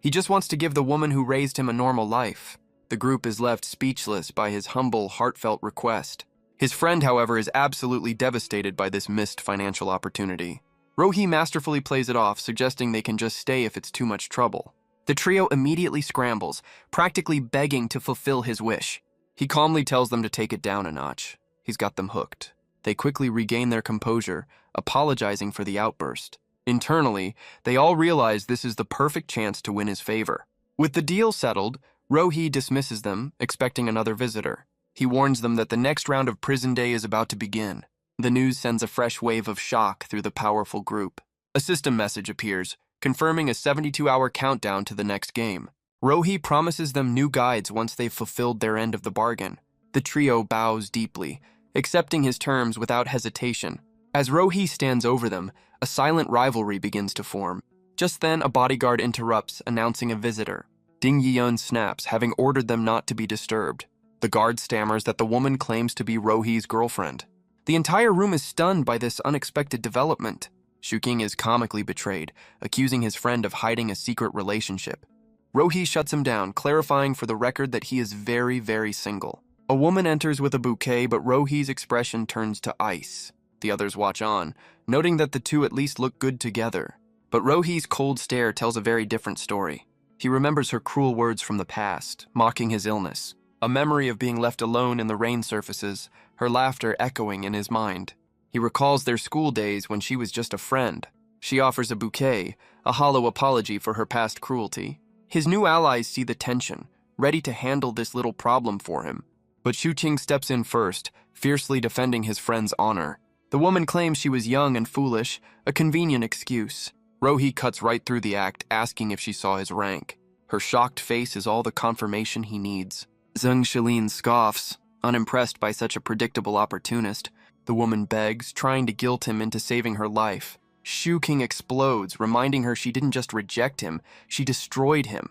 He just wants to give the woman who raised him a normal life. The group is left speechless by his humble, heartfelt request. His friend, however, is absolutely devastated by this missed financial opportunity. Rohi masterfully plays it off, suggesting they can just stay if it's too much trouble. The trio immediately scrambles, practically begging to fulfill his wish. He calmly tells them to take it down a notch. He's got them hooked. They quickly regain their composure, apologizing for the outburst. Internally, they all realize this is the perfect chance to win his favor. With the deal settled, Rohi dismisses them, expecting another visitor. He warns them that the next round of prison day is about to begin. The news sends a fresh wave of shock through the powerful group. A system message appears, confirming a 72-hour countdown to the next game. Rohi promises them new guides once they've fulfilled their end of the bargain. The trio bows deeply, accepting his terms without hesitation. As Rohi stands over them, a silent rivalry begins to form. Just then, a bodyguard interrupts, announcing a visitor. Ding Yiyun snaps, having ordered them not to be disturbed. The guard stammers that the woman claims to be Rohi's girlfriend. The entire room is stunned by this unexpected development. Shu King is comically betrayed, accusing his friend of hiding a secret relationship. Rohi shuts him down, clarifying for the record that he is very, very single. A woman enters with a bouquet, but Rohi's expression turns to ice. The others watch on, noting that the two at least look good together. But Rohi's cold stare tells a very different story. He remembers her cruel words from the past, mocking his illness. A memory of being left alone in the rain surfaces, her laughter echoing in his mind. He recalls their school days when she was just a friend. She offers a bouquet, a hollow apology for her past cruelty. His new allies see the tension, ready to handle this little problem for him. But Shu King steps in first, fiercely defending his friend's honor. The woman claims she was young and foolish, a convenient excuse. Rohi cuts right through the act, asking if she saw his rank. Her shocked face is all the confirmation he needs. Zheng Shilin scoffs, unimpressed by such a predictable opportunist. The woman begs, trying to guilt him into saving her life. Shu King explodes, reminding her she didn't just reject him, she destroyed him.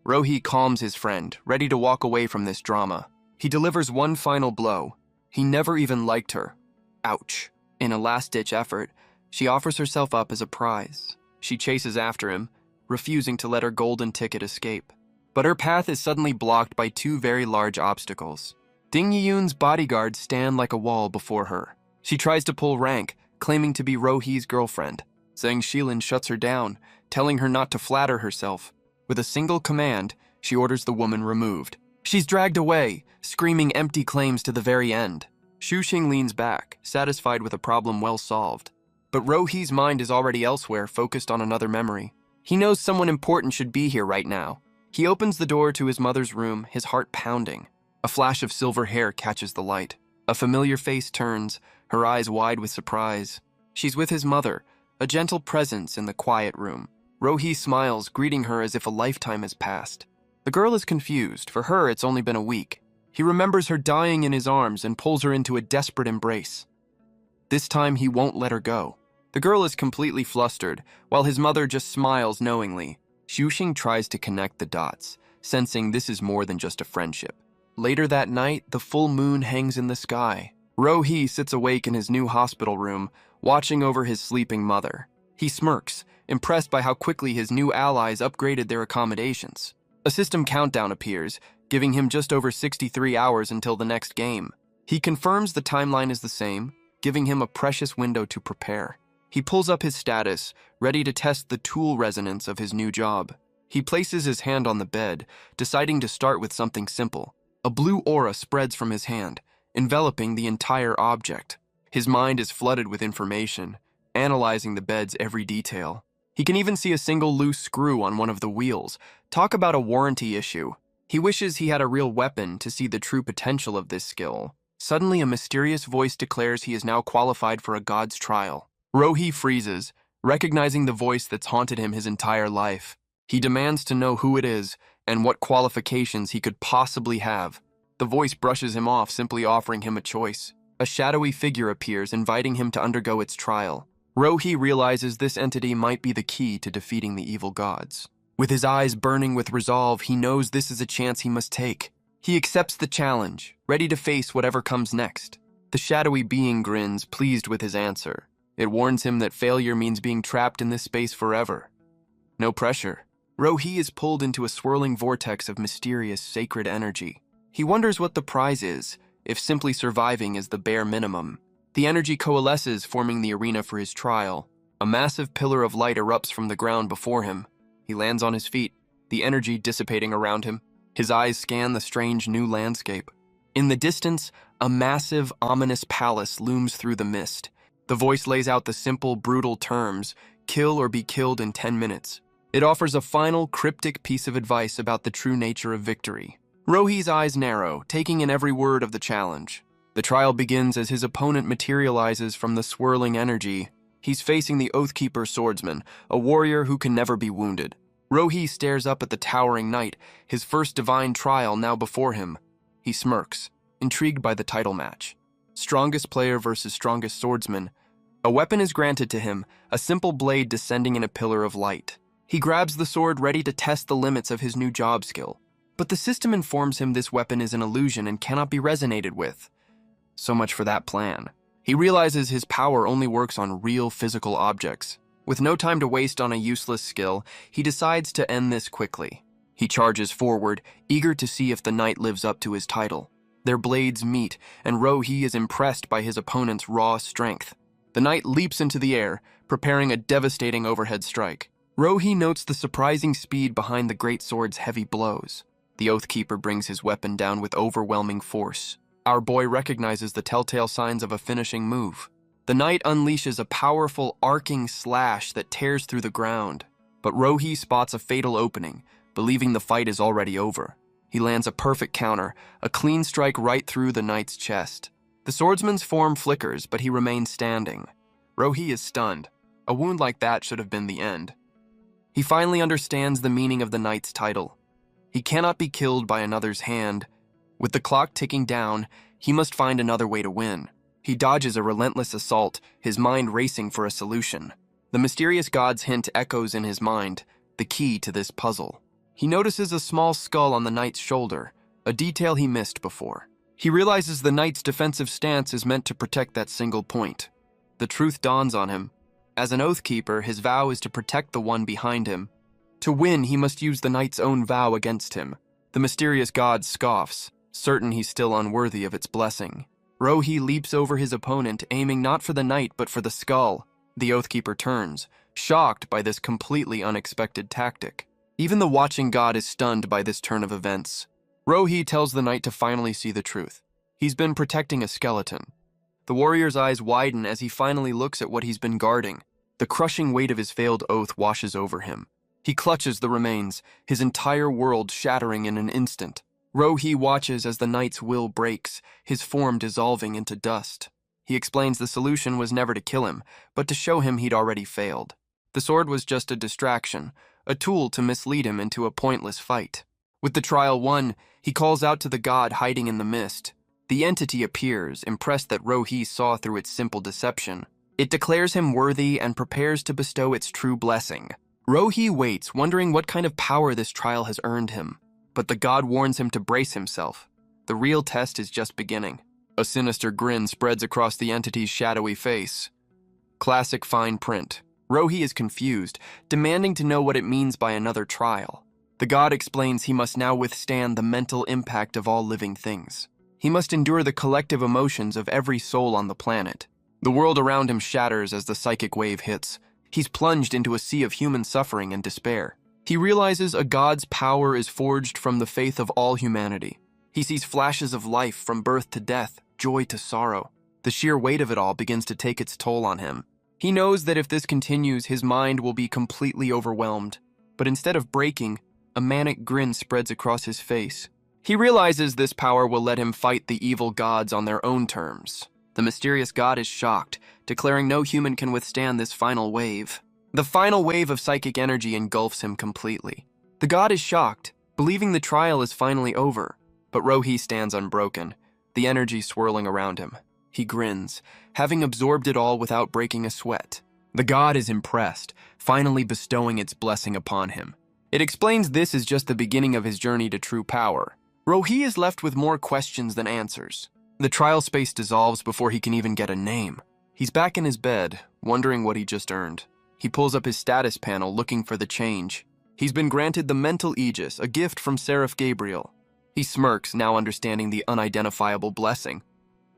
Rohi calms his friend, ready to walk away from this drama. He delivers one final blow. He never even liked her. Ouch. In a last-ditch effort, she offers herself up as a prize. She chases after him, refusing to let her golden ticket escape. But her path is suddenly blocked by 2 very large obstacles. Ding Yiyun's bodyguards stand like a wall before her. She tries to pull rank, claiming to be Rohi's girlfriend. Zheng Shilin shuts her down, telling her not to flatter herself. With a single command, she orders the woman removed. She's dragged away, screaming empty claims to the very end. Shu King leans back, satisfied with a problem well solved. But Rohi's mind is already elsewhere, focused on another memory. He knows someone important should be here right now. He opens the door to his mother's room, his heart pounding. A flash of silver hair catches the light. A familiar face turns, her eyes wide with surprise. She's with his mother, a gentle presence in the quiet room. Rohi smiles, greeting her as if a lifetime has passed. The girl is confused. For her, it's only been a week. He remembers her dying in his arms and pulls her into a desperate embrace. This time, he won't let her go. The girl is completely flustered, while his mother just smiles knowingly. Xuxing tries to connect the dots, sensing this is more than just a friendship. Later that night, the full moon hangs in the sky. Ro-hee sits awake in his new hospital room, watching over his sleeping mother. He smirks, impressed by how quickly his new allies upgraded their accommodations. A system countdown appears, giving him just over 63 hours until the next game. He confirms the timeline is the same, giving him a precious window to prepare. He pulls up his status, ready to test the tool resonance of his new job. He places his hand on the bed, deciding to start with something simple. A blue aura spreads from his hand, enveloping the entire object. His mind is flooded with information, analyzing the bed's every detail. He can even see a single loose screw on one of the wheels. Talk about a warranty issue. He wishes he had a real weapon to see the true potential of this skill. Suddenly, a mysterious voice declares he is now qualified for a god's trial. Ro-hee freezes, recognizing the voice that's haunted him his entire life. He demands to know who it is and what qualifications he could possibly have. The voice brushes him off, simply offering him a choice. A shadowy figure appears, inviting him to undergo its trial. Ro-hee realizes this entity might be the key to defeating the evil gods. With his eyes burning with resolve, he knows this is a chance he must take. He accepts the challenge, ready to face whatever comes next. The shadowy being grins, pleased with his answer. It warns him that failure means being trapped in this space forever. No pressure. Ro-hee is pulled into a swirling vortex of mysterious, sacred energy. He wonders what the prize is, if simply surviving is the bare minimum. The energy coalesces, forming the arena for his trial. A massive pillar of light erupts from the ground before him. He lands on his feet, the energy dissipating around him. His eyes scan the strange new landscape. In the distance, a massive, ominous palace looms through the mist. The voice lays out the simple, brutal terms, kill or be killed in 10 minutes. It offers a final, cryptic piece of advice about the true nature of victory. Ro-hee's eyes narrow, taking in every word of the challenge. The trial begins as his opponent materializes from the swirling energy. He's facing the Oathkeeper swordsman, a warrior who can never be wounded. Ro-hee stares up at the towering knight, his first divine trial now before him. He smirks, intrigued by the title match. Strongest player versus strongest swordsman. A weapon is granted to him, a simple blade descending in a pillar of light. He grabs the sword, ready to test the limits of his new job skill. But the system informs him this weapon is an illusion and cannot be resonated with. So much for that plan. He realizes his power only works on real physical objects. With no time to waste on a useless skill, he decides to end this quickly. He charges forward, eager to see if the knight lives up to his title. Their blades meet, and Ro-hee is impressed by his opponent's raw strength. The knight leaps into the air, preparing a devastating overhead strike. Ro-hee notes the surprising speed behind the great sword's heavy blows. The Oathkeeper brings his weapon down with overwhelming force. Our boy recognizes the telltale signs of a finishing move. The knight unleashes a powerful, arcing slash that tears through the ground. But Ro-hee spots a fatal opening, believing the fight is already over. He lands a perfect counter, a clean strike right through the knight's chest. The swordsman's form flickers, but he remains standing. Ro-hee is stunned. A wound like that should have been the end. He finally understands the meaning of the knight's title. He cannot be killed by another's hand. With the clock ticking down, he must find another way to win. He dodges a relentless assault, his mind racing for a solution. The mysterious god's hint echoes in his mind, the key to this puzzle. He notices a small skull on the knight's shoulder, a detail he missed before. He realizes the knight's defensive stance is meant to protect that single point. The truth dawns on him. As an Oathkeeper, his vow is to protect the one behind him. To win, he must use the knight's own vow against him. The mysterious god scoffs, certain he's still unworthy of its blessing. Ro-hee leaps over his opponent, aiming not for the knight but for the skull. The Oathkeeper turns, shocked by this completely unexpected tactic. Even the watching god is stunned by this turn of events. Ro-hee tells the knight to finally see the truth. He's been protecting a skeleton. The warrior's eyes widen as he finally looks at what he's been guarding. The crushing weight of his failed oath washes over him. He clutches the remains, his entire world shattering in an instant. Ro-hee watches as the knight's will breaks, his form dissolving into dust. He explains the solution was never to kill him, but to show him he'd already failed. The sword was just a distraction, a tool to mislead him into a pointless fight. With the trial won, he calls out to the god hiding in the mist. The entity appears, impressed that Rohi saw through its simple deception. It declares him worthy and prepares to bestow its true blessing. Rohi waits, wondering what kind of power this trial has earned him. But the god warns him to brace himself. The real test is just beginning. A sinister grin spreads across the entity's shadowy face. Classic fine print. Rohi is confused, demanding to know what it means by another trial. The god explains he must now withstand the mental impact of all living things. He must endure the collective emotions of every soul on the planet. The world around him shatters as the psychic wave hits. He's plunged into a sea of human suffering and despair. He realizes a god's power is forged from the faith of all humanity. He sees flashes of life from birth to death, joy to sorrow. The sheer weight of it all begins to take its toll on him. He knows that if this continues, his mind will be completely overwhelmed. But instead of breaking, a manic grin spreads across his face. He realizes this power will let him fight the evil gods on their own terms. The mysterious god is shocked, declaring no human can withstand this final wave. The final wave of psychic energy engulfs him completely. The god is shocked, believing the trial is finally over. But Rohi stands unbroken, the energy swirling around him. He grins, having absorbed it all without breaking a sweat. The god is impressed, finally bestowing its blessing upon him. It explains this is just the beginning of his journey to true power. Rohi is left with more questions than answers. The trial space dissolves before he can even get a name. He's back in his bed, wondering what he just earned. He pulls up his status panel, looking for the change. He's been granted the mental aegis, a gift from Seraph Gabriel. He smirks, now understanding the unidentifiable blessing.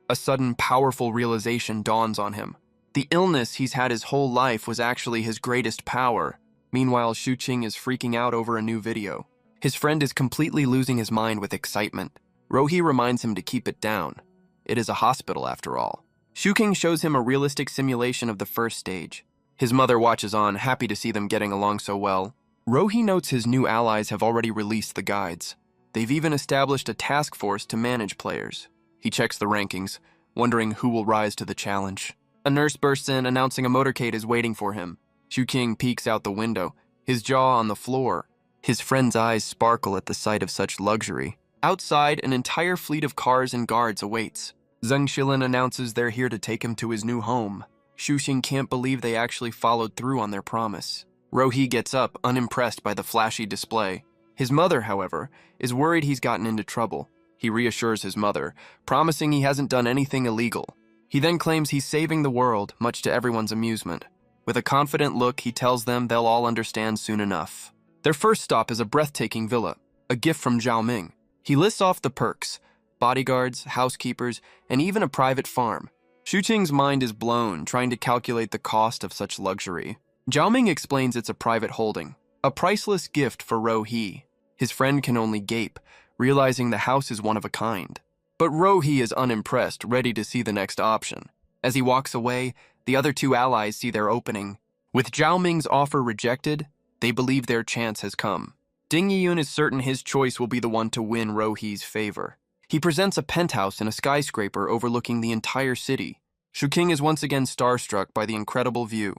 A sudden, powerful realization dawns on him. The illness he's had his whole life was actually his greatest power. Meanwhile, Shuqing is freaking out over a new video. His friend is completely losing his mind with excitement. Rohi reminds him to keep it down. It is a hospital, after all. Shuqing shows him a realistic simulation of the first stage. His mother watches on, happy to see them getting along so well. Rohi notes his new allies have already released the guides. They've even established a task force to manage players. He checks the rankings, wondering who will rise to the challenge. A nurse bursts in, announcing a motorcade is waiting for him. Shuqing peeks out the window, his jaw on the floor. His friend's eyes sparkle at the sight of such luxury. Outside, an entire fleet of cars and guards awaits. Zheng Shilin announces they're here to take him to his new home. Shuqing can't believe they actually followed through on their promise. Rohi gets up, unimpressed by the flashy display. His mother, however, is worried he's gotten into trouble. He reassures his mother, promising he hasn't done anything illegal. He then claims he's saving the world, much to everyone's amusement. With a confident look, he tells them they'll all understand soon enough. Their first stop is a breathtaking villa, a gift from Zhao Ming. He lists off the perks: bodyguards, housekeepers, and even a private farm. Shuqing's mind is blown, trying to calculate the cost of such luxury. Zhao Ming explains it's a private holding, a priceless gift for Rohi. His friend can only gape, realizing the house is one of a kind. But Rohi is unimpressed, ready to see the next option. As he walks away, the other two allies see their opening. With Zhao Ming's offer rejected, they believe their chance has come. Ding Yiyun is certain his choice will be the one to win Rohi's favor. He presents a penthouse in a skyscraper overlooking the entire city. Shuqing is once again starstruck by the incredible view.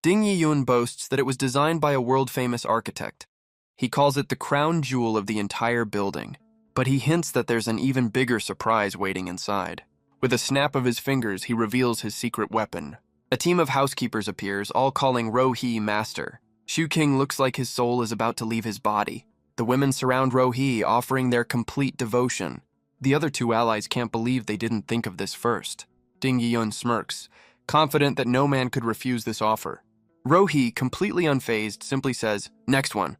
Ding Yiyun boasts that it was designed by a world-famous architect. He calls it the crown jewel of the entire building, but he hints that there's an even bigger surprise waiting inside. With a snap of his fingers, he reveals his secret weapon. A team of housekeepers appears, all calling Rohi master. Shuqing looks like his soul is about to leave his body. The women surround Rohi, offering their complete devotion. The other two allies can't believe they didn't think of this first. Ding Yiyun smirks, confident that no man could refuse this offer. Rohi, completely unfazed, simply says, "Next one."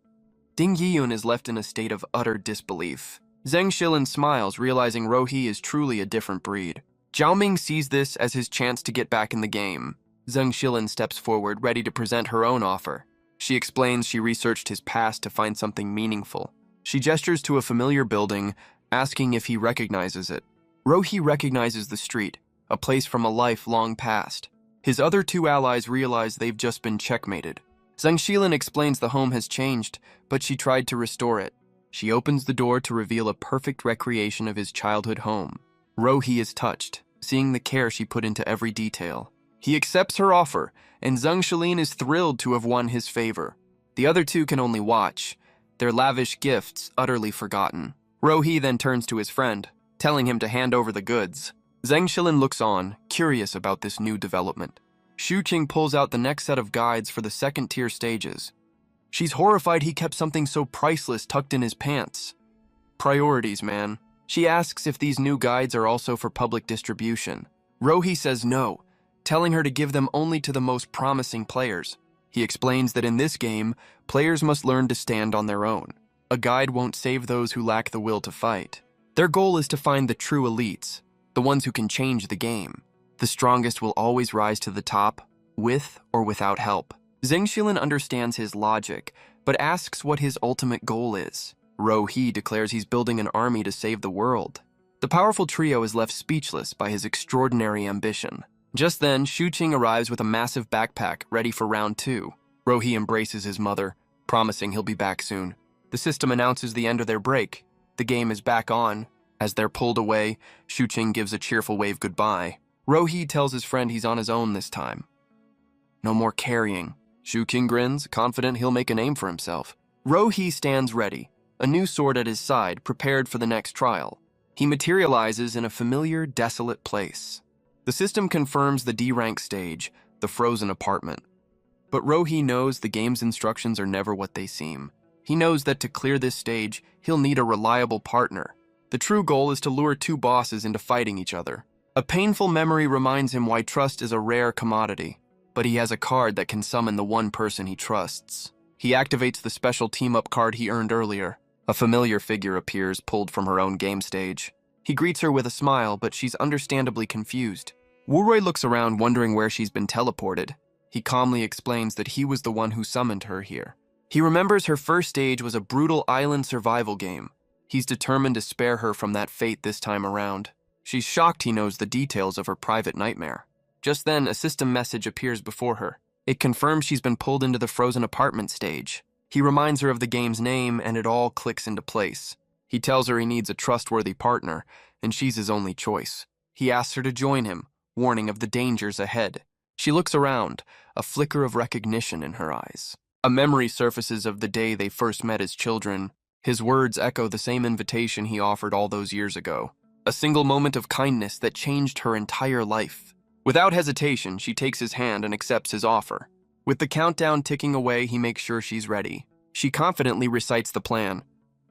Ding Yiyun is left in a state of utter disbelief. Zheng Shilin smiles, realizing Rohi is truly a different breed. Zhao Ming sees this as his chance to get back in the game. Zheng Shilin steps forward, ready to present her own offer. She explains she researched his past to find something meaningful. She gestures to a familiar building, asking if he recognizes it. Rohi recognizes the street, a place from a life long past. His other two allies realize they've just been checkmated. Zheng Shilin explains the home has changed, but she tried to restore it. She opens the door to reveal a perfect recreation of his childhood home. Rohi is touched, seeing the care she put into every detail. He accepts her offer, and Zheng Shilin is thrilled to have won his favor. The other two can only watch. their lavish gifts utterly forgotten. Rohi then turns to his friend, telling him to hand over the goods. Zheng Shilin looks on, curious about this new development. Xu Qing pulls out the next set of guides for the second-tier stages. She's horrified he kept something so priceless tucked in his pants. Priorities, man. She asks if these new guides are also for public distribution. Rohi says no, telling her to give them only to the most promising players. He explains that in this game, players must learn to stand on their own. A guide won't save those who lack the will to fight. Their goal is to find the true elites, the ones who can change the game. The strongest will always rise to the top, with or without help. Zheng Shilin understands his logic, but asks what his ultimate goal is. Rohi declares he's building an army to save the world. The powerful trio is left speechless by his extraordinary ambition. Just then, Xu Qing arrives with a massive backpack ready for round 2. Rohi embraces his mother, promising he'll be back soon. The system announces the end of their break. The game is back on. As they're pulled away, Xu Qing gives a cheerful wave goodbye. Rohi tells his friend he's on his own this time. No more carrying. Xu Qing grins, confident he'll make a name for himself. Rohi stands ready, a new sword at his side, prepared for the next trial. He materializes in a familiar, desolate place. The system confirms the D-rank stage, the frozen apartment. But Rohi knows the game's instructions are never what they seem. He knows that to clear this stage, he'll need a reliable partner. The true goal is to lure two bosses into fighting each other. A painful memory reminds him why trust is a rare commodity, but he has a card that can summon the one person he trusts. He activates the special team-up card he earned earlier. A familiar figure appears, pulled from her own game stage. He greets her with a smile, but she's understandably confused. Wurui looks around, wondering where she's been teleported. He calmly explains that he was the one who summoned her here. He remembers her first stage was a brutal island survival game. He's determined to spare her from that fate this time around. She's shocked he knows the details of her private nightmare. Just then, a system message appears before her. It confirms she's been pulled into the frozen apartment stage. He reminds her of the game's name, and it all clicks into place. He tells her he needs a trustworthy partner, and she's his only choice. He asks her to join him, warning of the dangers ahead. She looks around, a flicker of recognition in her eyes. A memory surfaces of the day they first met as children. His words echo the same invitation he offered all those years ago. A single moment of kindness that changed her entire life. Without hesitation, she takes his hand and accepts his offer. With the countdown ticking away, he makes sure she's ready. She confidently recites the plan.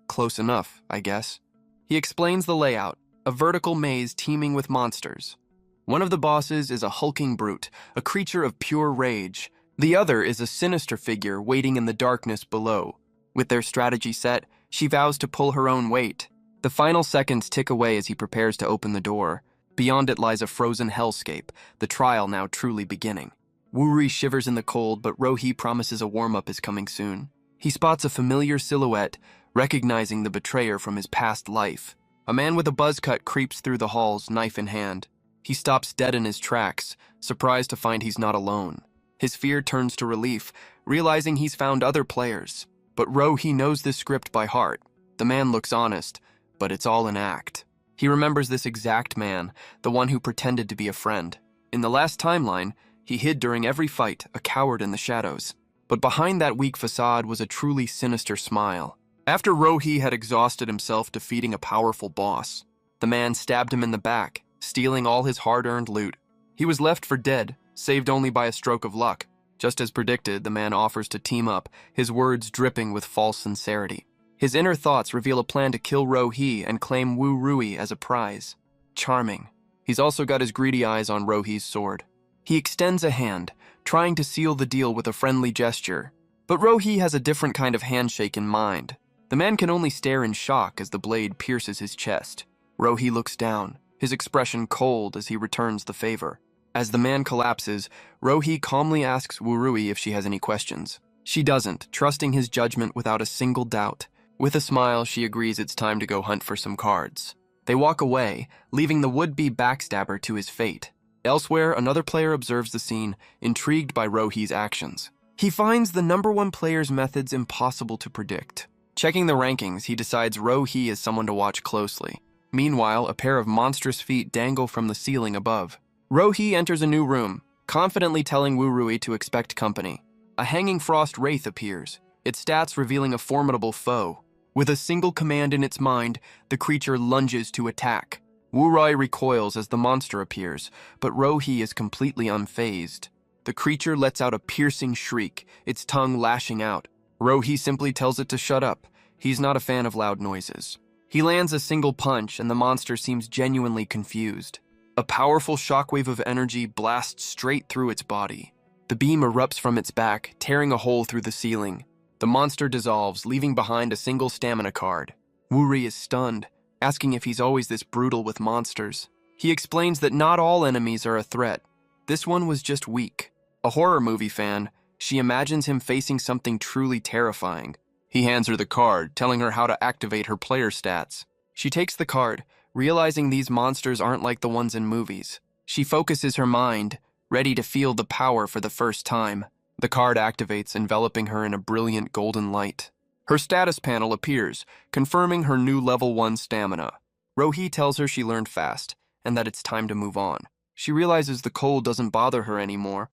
Close enough, I guess. He explains the layout, a vertical maze teeming with monsters. One of the bosses is a hulking brute, a creature of pure rage. The other is a sinister figure waiting in the darkness below. With their strategy set, she vows to pull her own weight. The final seconds tick away as he prepares to open the door. Beyond it lies a frozen hellscape, the trial now truly beginning. Wuri shivers in the cold, but Rohi promises a warm-up is coming soon. He spots a familiar silhouette, recognizing the betrayer from his past life. A man with a buzz cut creeps through the halls, knife in hand. He stops dead in his tracks, surprised to find he's not alone. His fear turns to relief, realizing he's found other players. But Rohi knows this script by heart. The man looks honest, but it's all an act. He remembers this exact man, the one who pretended to be a friend. In the last timeline, he hid during every fight, a coward in the shadows. But behind that weak facade was a truly sinister smile. After Rohi had exhausted himself defeating a powerful boss, the man stabbed him in the back, stealing all his hard-earned loot. He was left for dead, saved only by a stroke of luck. Just as predicted, the man offers to team up, his words dripping with false sincerity. His inner thoughts reveal a plan to kill Rohi and claim Wu Rui as a prize. Charming. He's also got his greedy eyes on Rohi's sword. He extends a hand, trying to seal the deal with a friendly gesture. But Rohi has a different kind of handshake in mind. The man can only stare in shock as the blade pierces his chest. Rohi looks down, his expression cold as he returns the favor. As the man collapses, Rohi calmly asks Wu Rui if she has any questions. She doesn't, trusting his judgment without a single doubt. With a smile, she agrees it's time to go hunt for some cards. They walk away, leaving the would-be backstabber to his fate. Elsewhere, another player observes the scene, intrigued by Rohi's actions. He finds the number one player's methods impossible to predict. Checking the rankings, he decides Rohi is someone to watch closely. Meanwhile, a pair of monstrous feet dangle from the ceiling above. Rohi enters a new room, confidently telling Wu Rui to expect company. A hanging frost wraith appears. its stats revealing a formidable foe. With a single command in its mind, the creature lunges to attack. Wuroi recoils as the monster appears, but Rohi is completely unfazed. The creature lets out a piercing shriek, its tongue lashing out. Rohi simply tells it to shut up. He's not a fan of loud noises. He lands a single punch, and the monster seems genuinely confused. A powerful shockwave of energy blasts straight through its body. The beam erupts from its back, tearing a hole through the ceiling. The monster dissolves, leaving behind a single stamina card. Wuroi is stunned, asking if he's always this brutal with monsters. He explains that not all enemies are a threat. This one was just weak. A horror movie fan, she imagines him facing something truly terrifying. He hands her the card, telling her how to activate her player stats. She takes the card, realizing these monsters aren't like the ones in movies. She focuses her mind, ready to feel the power for the first time. The card activates, enveloping her in a brilliant golden light. Her status panel appears, confirming her new level 1 stamina. Rohi tells her she learned fast, and that it's time to move on. She realizes the cold doesn't bother her anymore.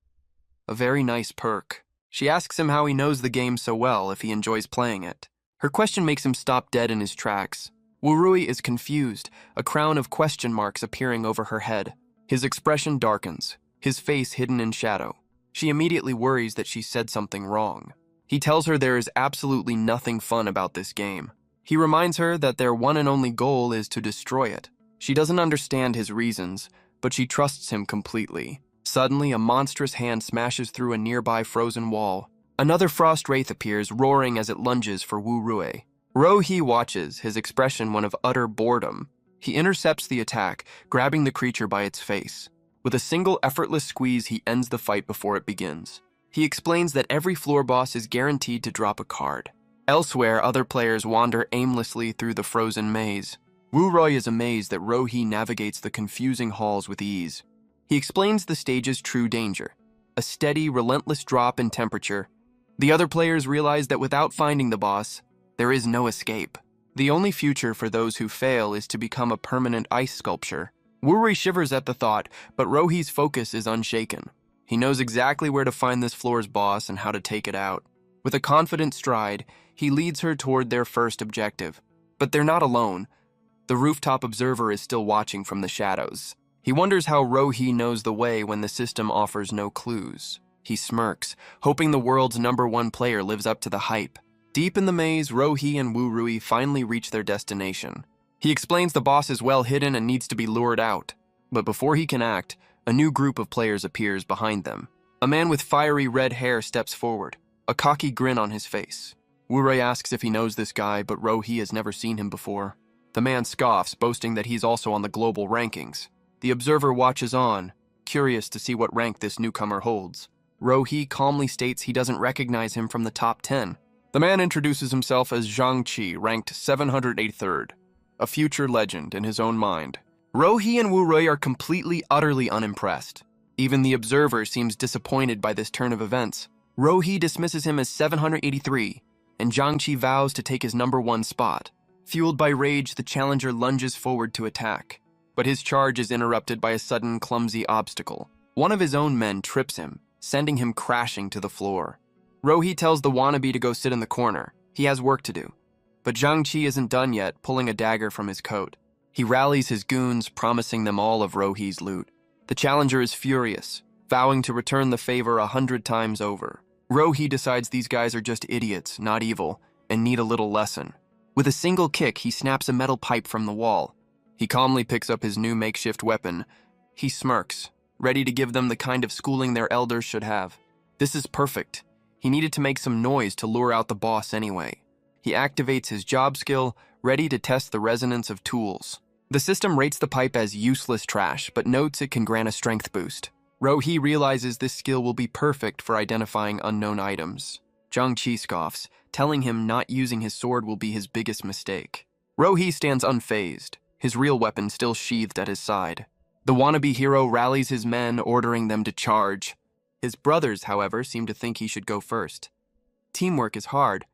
A very nice perk. She asks him how he knows the game so well, if he enjoys playing it. Her question makes him stop dead in his tracks. Wuroi is confused, a crown of question marks appearing over her head. His expression darkens, his face hidden in shadow. She immediately worries that she said something wrong. He tells her there is absolutely nothing fun about this game. He reminds her that their one and only goal is to destroy it. She doesn't understand his reasons, but she trusts him completely. Suddenly, a monstrous hand smashes through a nearby frozen wall. Another frost wraith appears, roaring as it lunges for Wuroi. Rohi watches, his expression one of utter boredom. He intercepts the attack, grabbing the creature by its face. With a single effortless squeeze, he ends the fight before it begins. He explains that every floor boss is guaranteed to drop a card. Elsewhere, other players wander aimlessly through the frozen maze. Wuroi is amazed that Rohi navigates the confusing halls with ease. He explains the stage's true danger, a steady, relentless drop in temperature. The other players realize that without finding the boss, there is no escape. The only future for those who fail is to become a permanent ice sculpture. Wuroi shivers at the thought, but Rohi's focus is unshaken. He knows exactly where to find this floor's boss and how to take it out. With a confident stride, he leads her toward their first objective. But they're not alone. The rooftop observer is still watching from the shadows. He wonders how Rohi knows the way when the system offers no clues. He smirks, hoping the world's #1 player lives up to the hype. Deep in the maze, Rohi and Wuroi finally reach their destination. He explains the boss is well hidden and needs to be lured out. But before he can act, a new group of players appears behind them. A man with fiery red hair steps forward, a cocky grin on his face. Wuroi asks if he knows this guy, but Rohi has never seen him before. The man scoffs, boasting that he's also on the global rankings. The observer watches on, curious to see what rank this newcomer holds. Rohi calmly states he doesn't recognize him from the top 10. The man introduces himself as Zhang Qi, ranked 783rd, a future legend in his own mind. Rohi and Wuroi are completely, utterly unimpressed. Even the observer seems disappointed by this turn of events. Rohi dismisses him as 783, and Zhang Qi vows to take his #1 spot. Fueled by rage, the challenger lunges forward to attack. But his charge is interrupted by a sudden, clumsy obstacle. One of his own men trips him, sending him crashing to the floor. Rohi tells the wannabe to go sit in the corner. He has work to do. But Zhang Qi isn't done yet, pulling a dagger from his coat. He rallies his goons, promising them all of Rohi's loot. The challenger is furious, vowing to return the favor 100 times over. Rohi decides these guys are just idiots, not evil, and need a little lesson. With a single kick, he snaps a metal pipe from the wall. He calmly picks up his new makeshift weapon. He smirks, ready to give them the kind of schooling their elders should have. This is perfect. He needed to make some noise to lure out the boss anyway. He activates his job skill, ready to test the resonance of tools. The system rates the pipe as useless trash, but notes it can grant a strength boost. Rohi realizes this skill will be perfect for identifying unknown items. Zhang Qi scoffs, telling him not using his sword will be his biggest mistake. Rohi stands unfazed, his real weapon still sheathed at his side. The wannabe hero rallies his men, ordering them to charge. His brothers, however, seem to think he should go first. Teamwork is hard.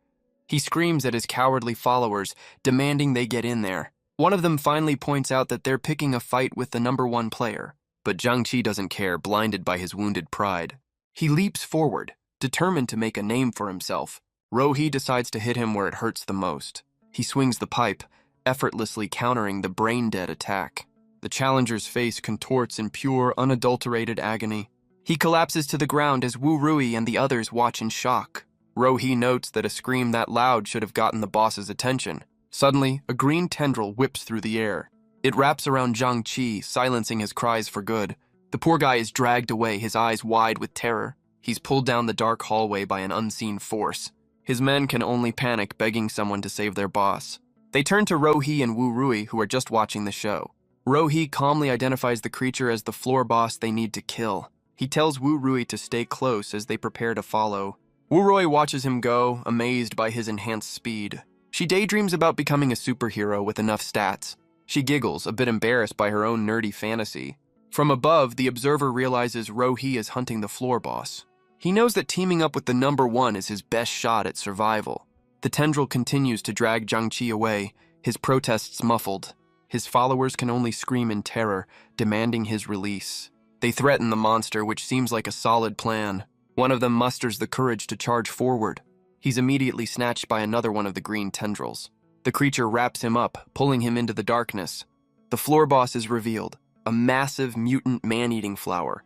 He screams at his cowardly followers, demanding they get in there. One of them finally points out that they're picking a fight with the #1 player. But Zhang Qi doesn't care, blinded by his wounded pride. He leaps forward, determined to make a name for himself. Rohi decides to hit him where it hurts the most. He swings the pipe, effortlessly countering the brain-dead attack. The challenger's face contorts in pure, unadulterated agony. He collapses to the ground as Wu Rui and the others watch in shock. Rohi notes that a scream that loud should have gotten the boss's attention. Suddenly, a green tendril whips through the air. It wraps around Zhang Qi, silencing his cries for good. The poor guy is dragged away, his eyes wide with terror. He's pulled down the dark hallway by an unseen force. His men can only panic, begging someone to save their boss. They turn to Rohi and Wu Rui, who are just watching the show. Rohi calmly identifies the creature as the floor boss they need to kill. He tells Wu Rui to stay close as they prepare to follow. Wu Rui watches him go, amazed by his enhanced speed. She daydreams about becoming a superhero with enough stats. She giggles, a bit embarrassed by her own nerdy fantasy. From above, the observer realizes Rohi is hunting the floor boss. He knows that teaming up with the number one is his best shot at survival. The tendril continues to drag Zhang Qi away, his protests muffled. His followers can only scream in terror, demanding his release. They threaten the monster, which seems like a solid plan. One of them musters the courage to charge forward. He's immediately snatched by another one of the green tendrils. The creature wraps him up, pulling him into the darkness. The floor boss is revealed, a massive mutant man-eating flower.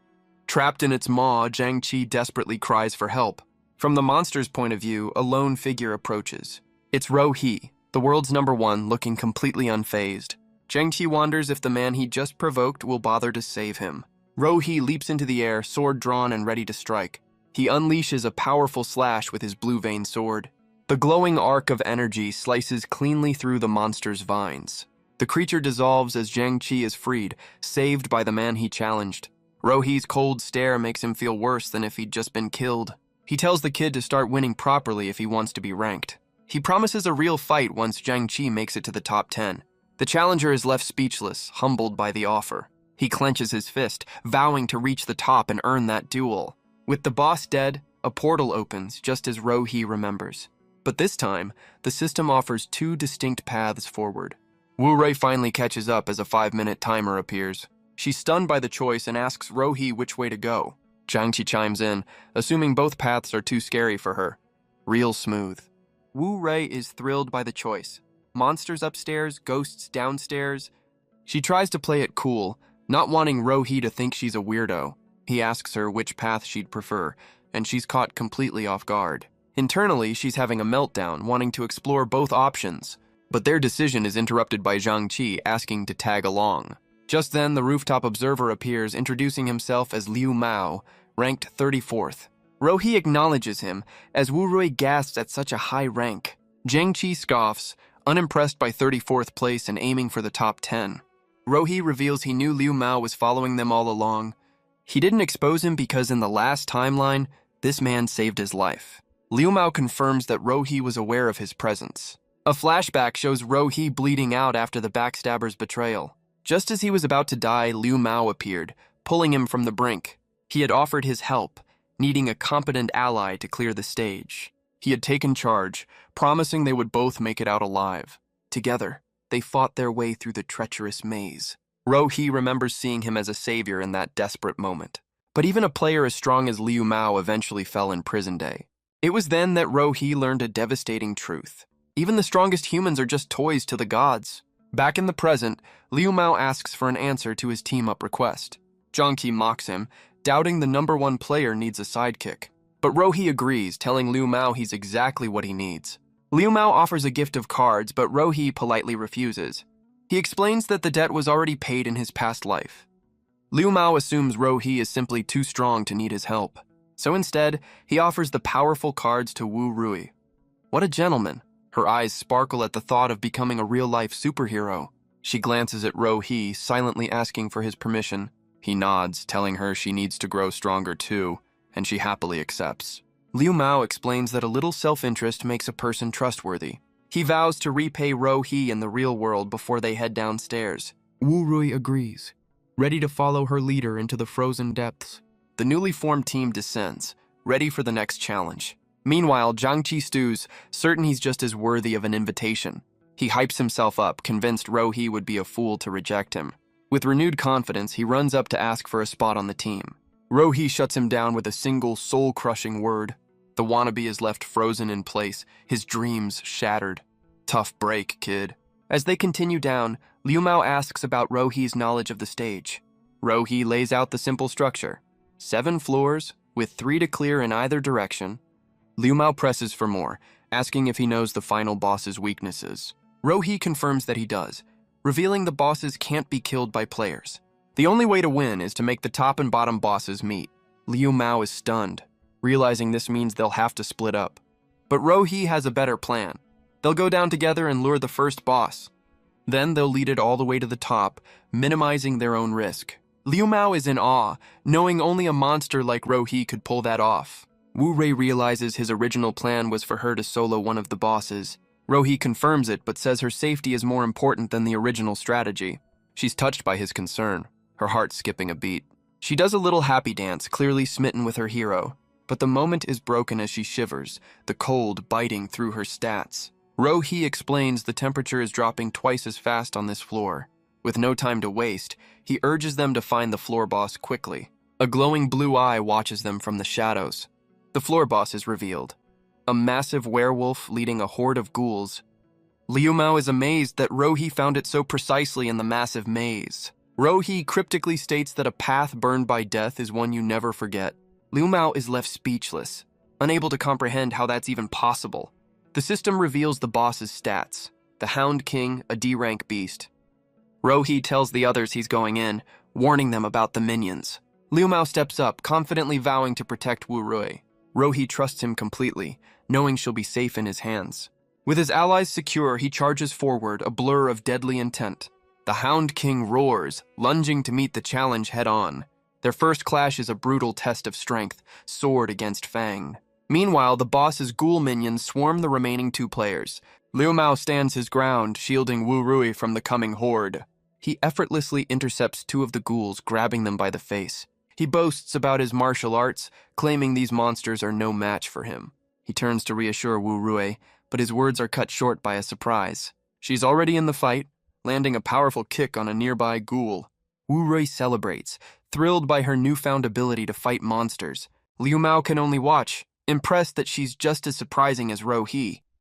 Trapped in its maw, Zhang Qi desperately cries for help. From the monster's point of view, a lone figure approaches. It's Rohi, the world's number one, looking completely unfazed. Zhang Qi wonders if the man he just provoked will bother to save him. Rohi leaps into the air, sword drawn and ready to strike. He unleashes a powerful slash with his blue-veined sword. The glowing arc of energy slices cleanly through the monster's vines. The creature dissolves as Zhang Qi is freed, saved by the man he challenged. Rohi's cold stare makes him feel worse than if he'd just been killed. He tells the kid to start winning properly if he wants to be ranked. He promises a real fight once Zhang Qi makes it to the top 10. The challenger is left speechless, humbled by the offer. He clenches his fist, vowing to reach the top and earn that duel. With the boss dead, a portal opens, just as Rohi remembers. But this time, the system offers two distinct paths forward. Wu Rui finally catches up as a 5-minute timer appears. She's stunned by the choice and asks Rohi which way to go. Zhang Qi chimes in, assuming both paths are too scary for her. Real smooth. Wu Rui is thrilled by the choice. Monsters upstairs, ghosts downstairs. She tries to play it cool, not wanting Rohi to think she's a weirdo. He asks her which path she'd prefer, and she's caught completely off guard. Internally, she's having a meltdown, wanting to explore both options. But their decision is interrupted by Zhang Qi asking to tag along. Just then, the rooftop observer appears, introducing himself as Liu Mao, ranked 34th. Rohi acknowledges him, as Wu Rui gasps at such a high rank. Zhang Qi scoffs, unimpressed by 34th place and aiming for the top 10. Rohi reveals he knew Liu Mao was following them all along. He didn't expose him because in the last timeline, this man saved his life. Liu Mao confirms that Rohi was aware of his presence. A flashback shows Rohi bleeding out after the backstabber's betrayal. Just as he was about to die, Liu Mao appeared, pulling him from the brink. He had offered his help, needing a competent ally to clear the stage. He had taken charge, promising they would both make it out alive. Together, they fought their way through the treacherous maze. Rohi remembers seeing him as a savior in that desperate moment. But even a player as strong as Liu Mao eventually fell in prison day. It was then that Rohi learned a devastating truth. Even the strongest humans are just toys to the gods. Back in the present, Liu Mao asks for an answer to his team-up request. Zhang Qi mocks him, doubting the number one player needs a sidekick. But Rohi agrees, telling Liu Mao he's exactly what he needs. Liu Mao offers a gift of cards, but Rohi politely refuses. He explains that the debt was already paid in his past life. Liu Mao assumes Rohi is simply too strong to need his help. So instead, he offers the powerful cards to Wu Rui. What a gentleman. Her eyes sparkle at the thought of becoming a real-life superhero. She glances at Rohi, silently asking for his permission. He nods, telling her she needs to grow stronger too, and she happily accepts. Liu Mao explains that a little self-interest makes a person trustworthy. He vows to repay Rohi in the real world before they head downstairs. Wu Rui agrees, ready to follow her leader into the frozen depths. The newly formed team descends, ready for the next challenge. Meanwhile, Zhang Qi stews, certain he's just as worthy of an invitation. He hypes himself up, convinced Rohi would be a fool to reject him. With renewed confidence, he runs up to ask for a spot on the team. Rohi shuts him down with a single soul-crushing word. The wannabe is left frozen in place, his dreams shattered. Tough break, kid. As they continue down, Liu Mao asks about Rohi's knowledge of the stage. Rohi lays out the simple structure. 7 floors, with 3 to clear in either direction. Liu Mao presses for more, asking if he knows the final boss's weaknesses. Rohi confirms that he does, revealing the bosses can't be killed by players. The only way to win is to make the top and bottom bosses meet. Liu Mao is stunned, realizing this means they'll have to split up. But Rohi has a better plan. They'll go down together and lure the first boss. Then they'll lead it all the way to the top, minimizing their own risk. Liu Mao is in awe, knowing only a monster like Rohi could pull that off. Wu Rui realizes his original plan was for her to solo one of the bosses. Rohi confirms it, but says her safety is more important than the original strategy. She's touched by his concern, her heart skipping a beat. She does a little happy dance, clearly smitten with her hero, but the moment is broken as she shivers, the cold biting through her stats. Rohi explains the temperature is dropping twice as fast on this floor. With no time to waste, he urges them to find the floor boss quickly. A glowing blue eye watches them from the shadows. The floor boss is revealed. A massive werewolf leading a horde of ghouls. Liu Mao is amazed that Rohi found it so precisely in the massive maze. Rohi cryptically states that a path burned by death is one you never forget. Liu Mao is left speechless, unable to comprehend how that's even possible. The system reveals the boss's stats. The Hound King, a D-rank beast. Rohi tells the others he's going in, warning them about the minions. Liu Mao steps up, confidently vowing to protect Wu Rui. Rohi trusts him completely, knowing she'll be safe in his hands. With his allies secure, he charges forward, a blur of deadly intent. The Hound King roars, lunging to meet the challenge head-on. Their first clash is a brutal test of strength, sword against fang. Meanwhile, the boss's ghoul minions swarm the remaining 2 players. Liu Mao stands his ground, shielding Wu Rui from the coming horde. He effortlessly intercepts 2 of the ghouls, grabbing them by the face. He boasts about his martial arts, claiming these monsters are no match for him. He turns to reassure Wu Rui, but his words are cut short by a surprise. She's already in the fight, landing a powerful kick on a nearby ghoul. Wu Rui celebrates, thrilled by her newfound ability to fight monsters. Liu Mao can only watch, impressed that she's just as surprising as Rohi.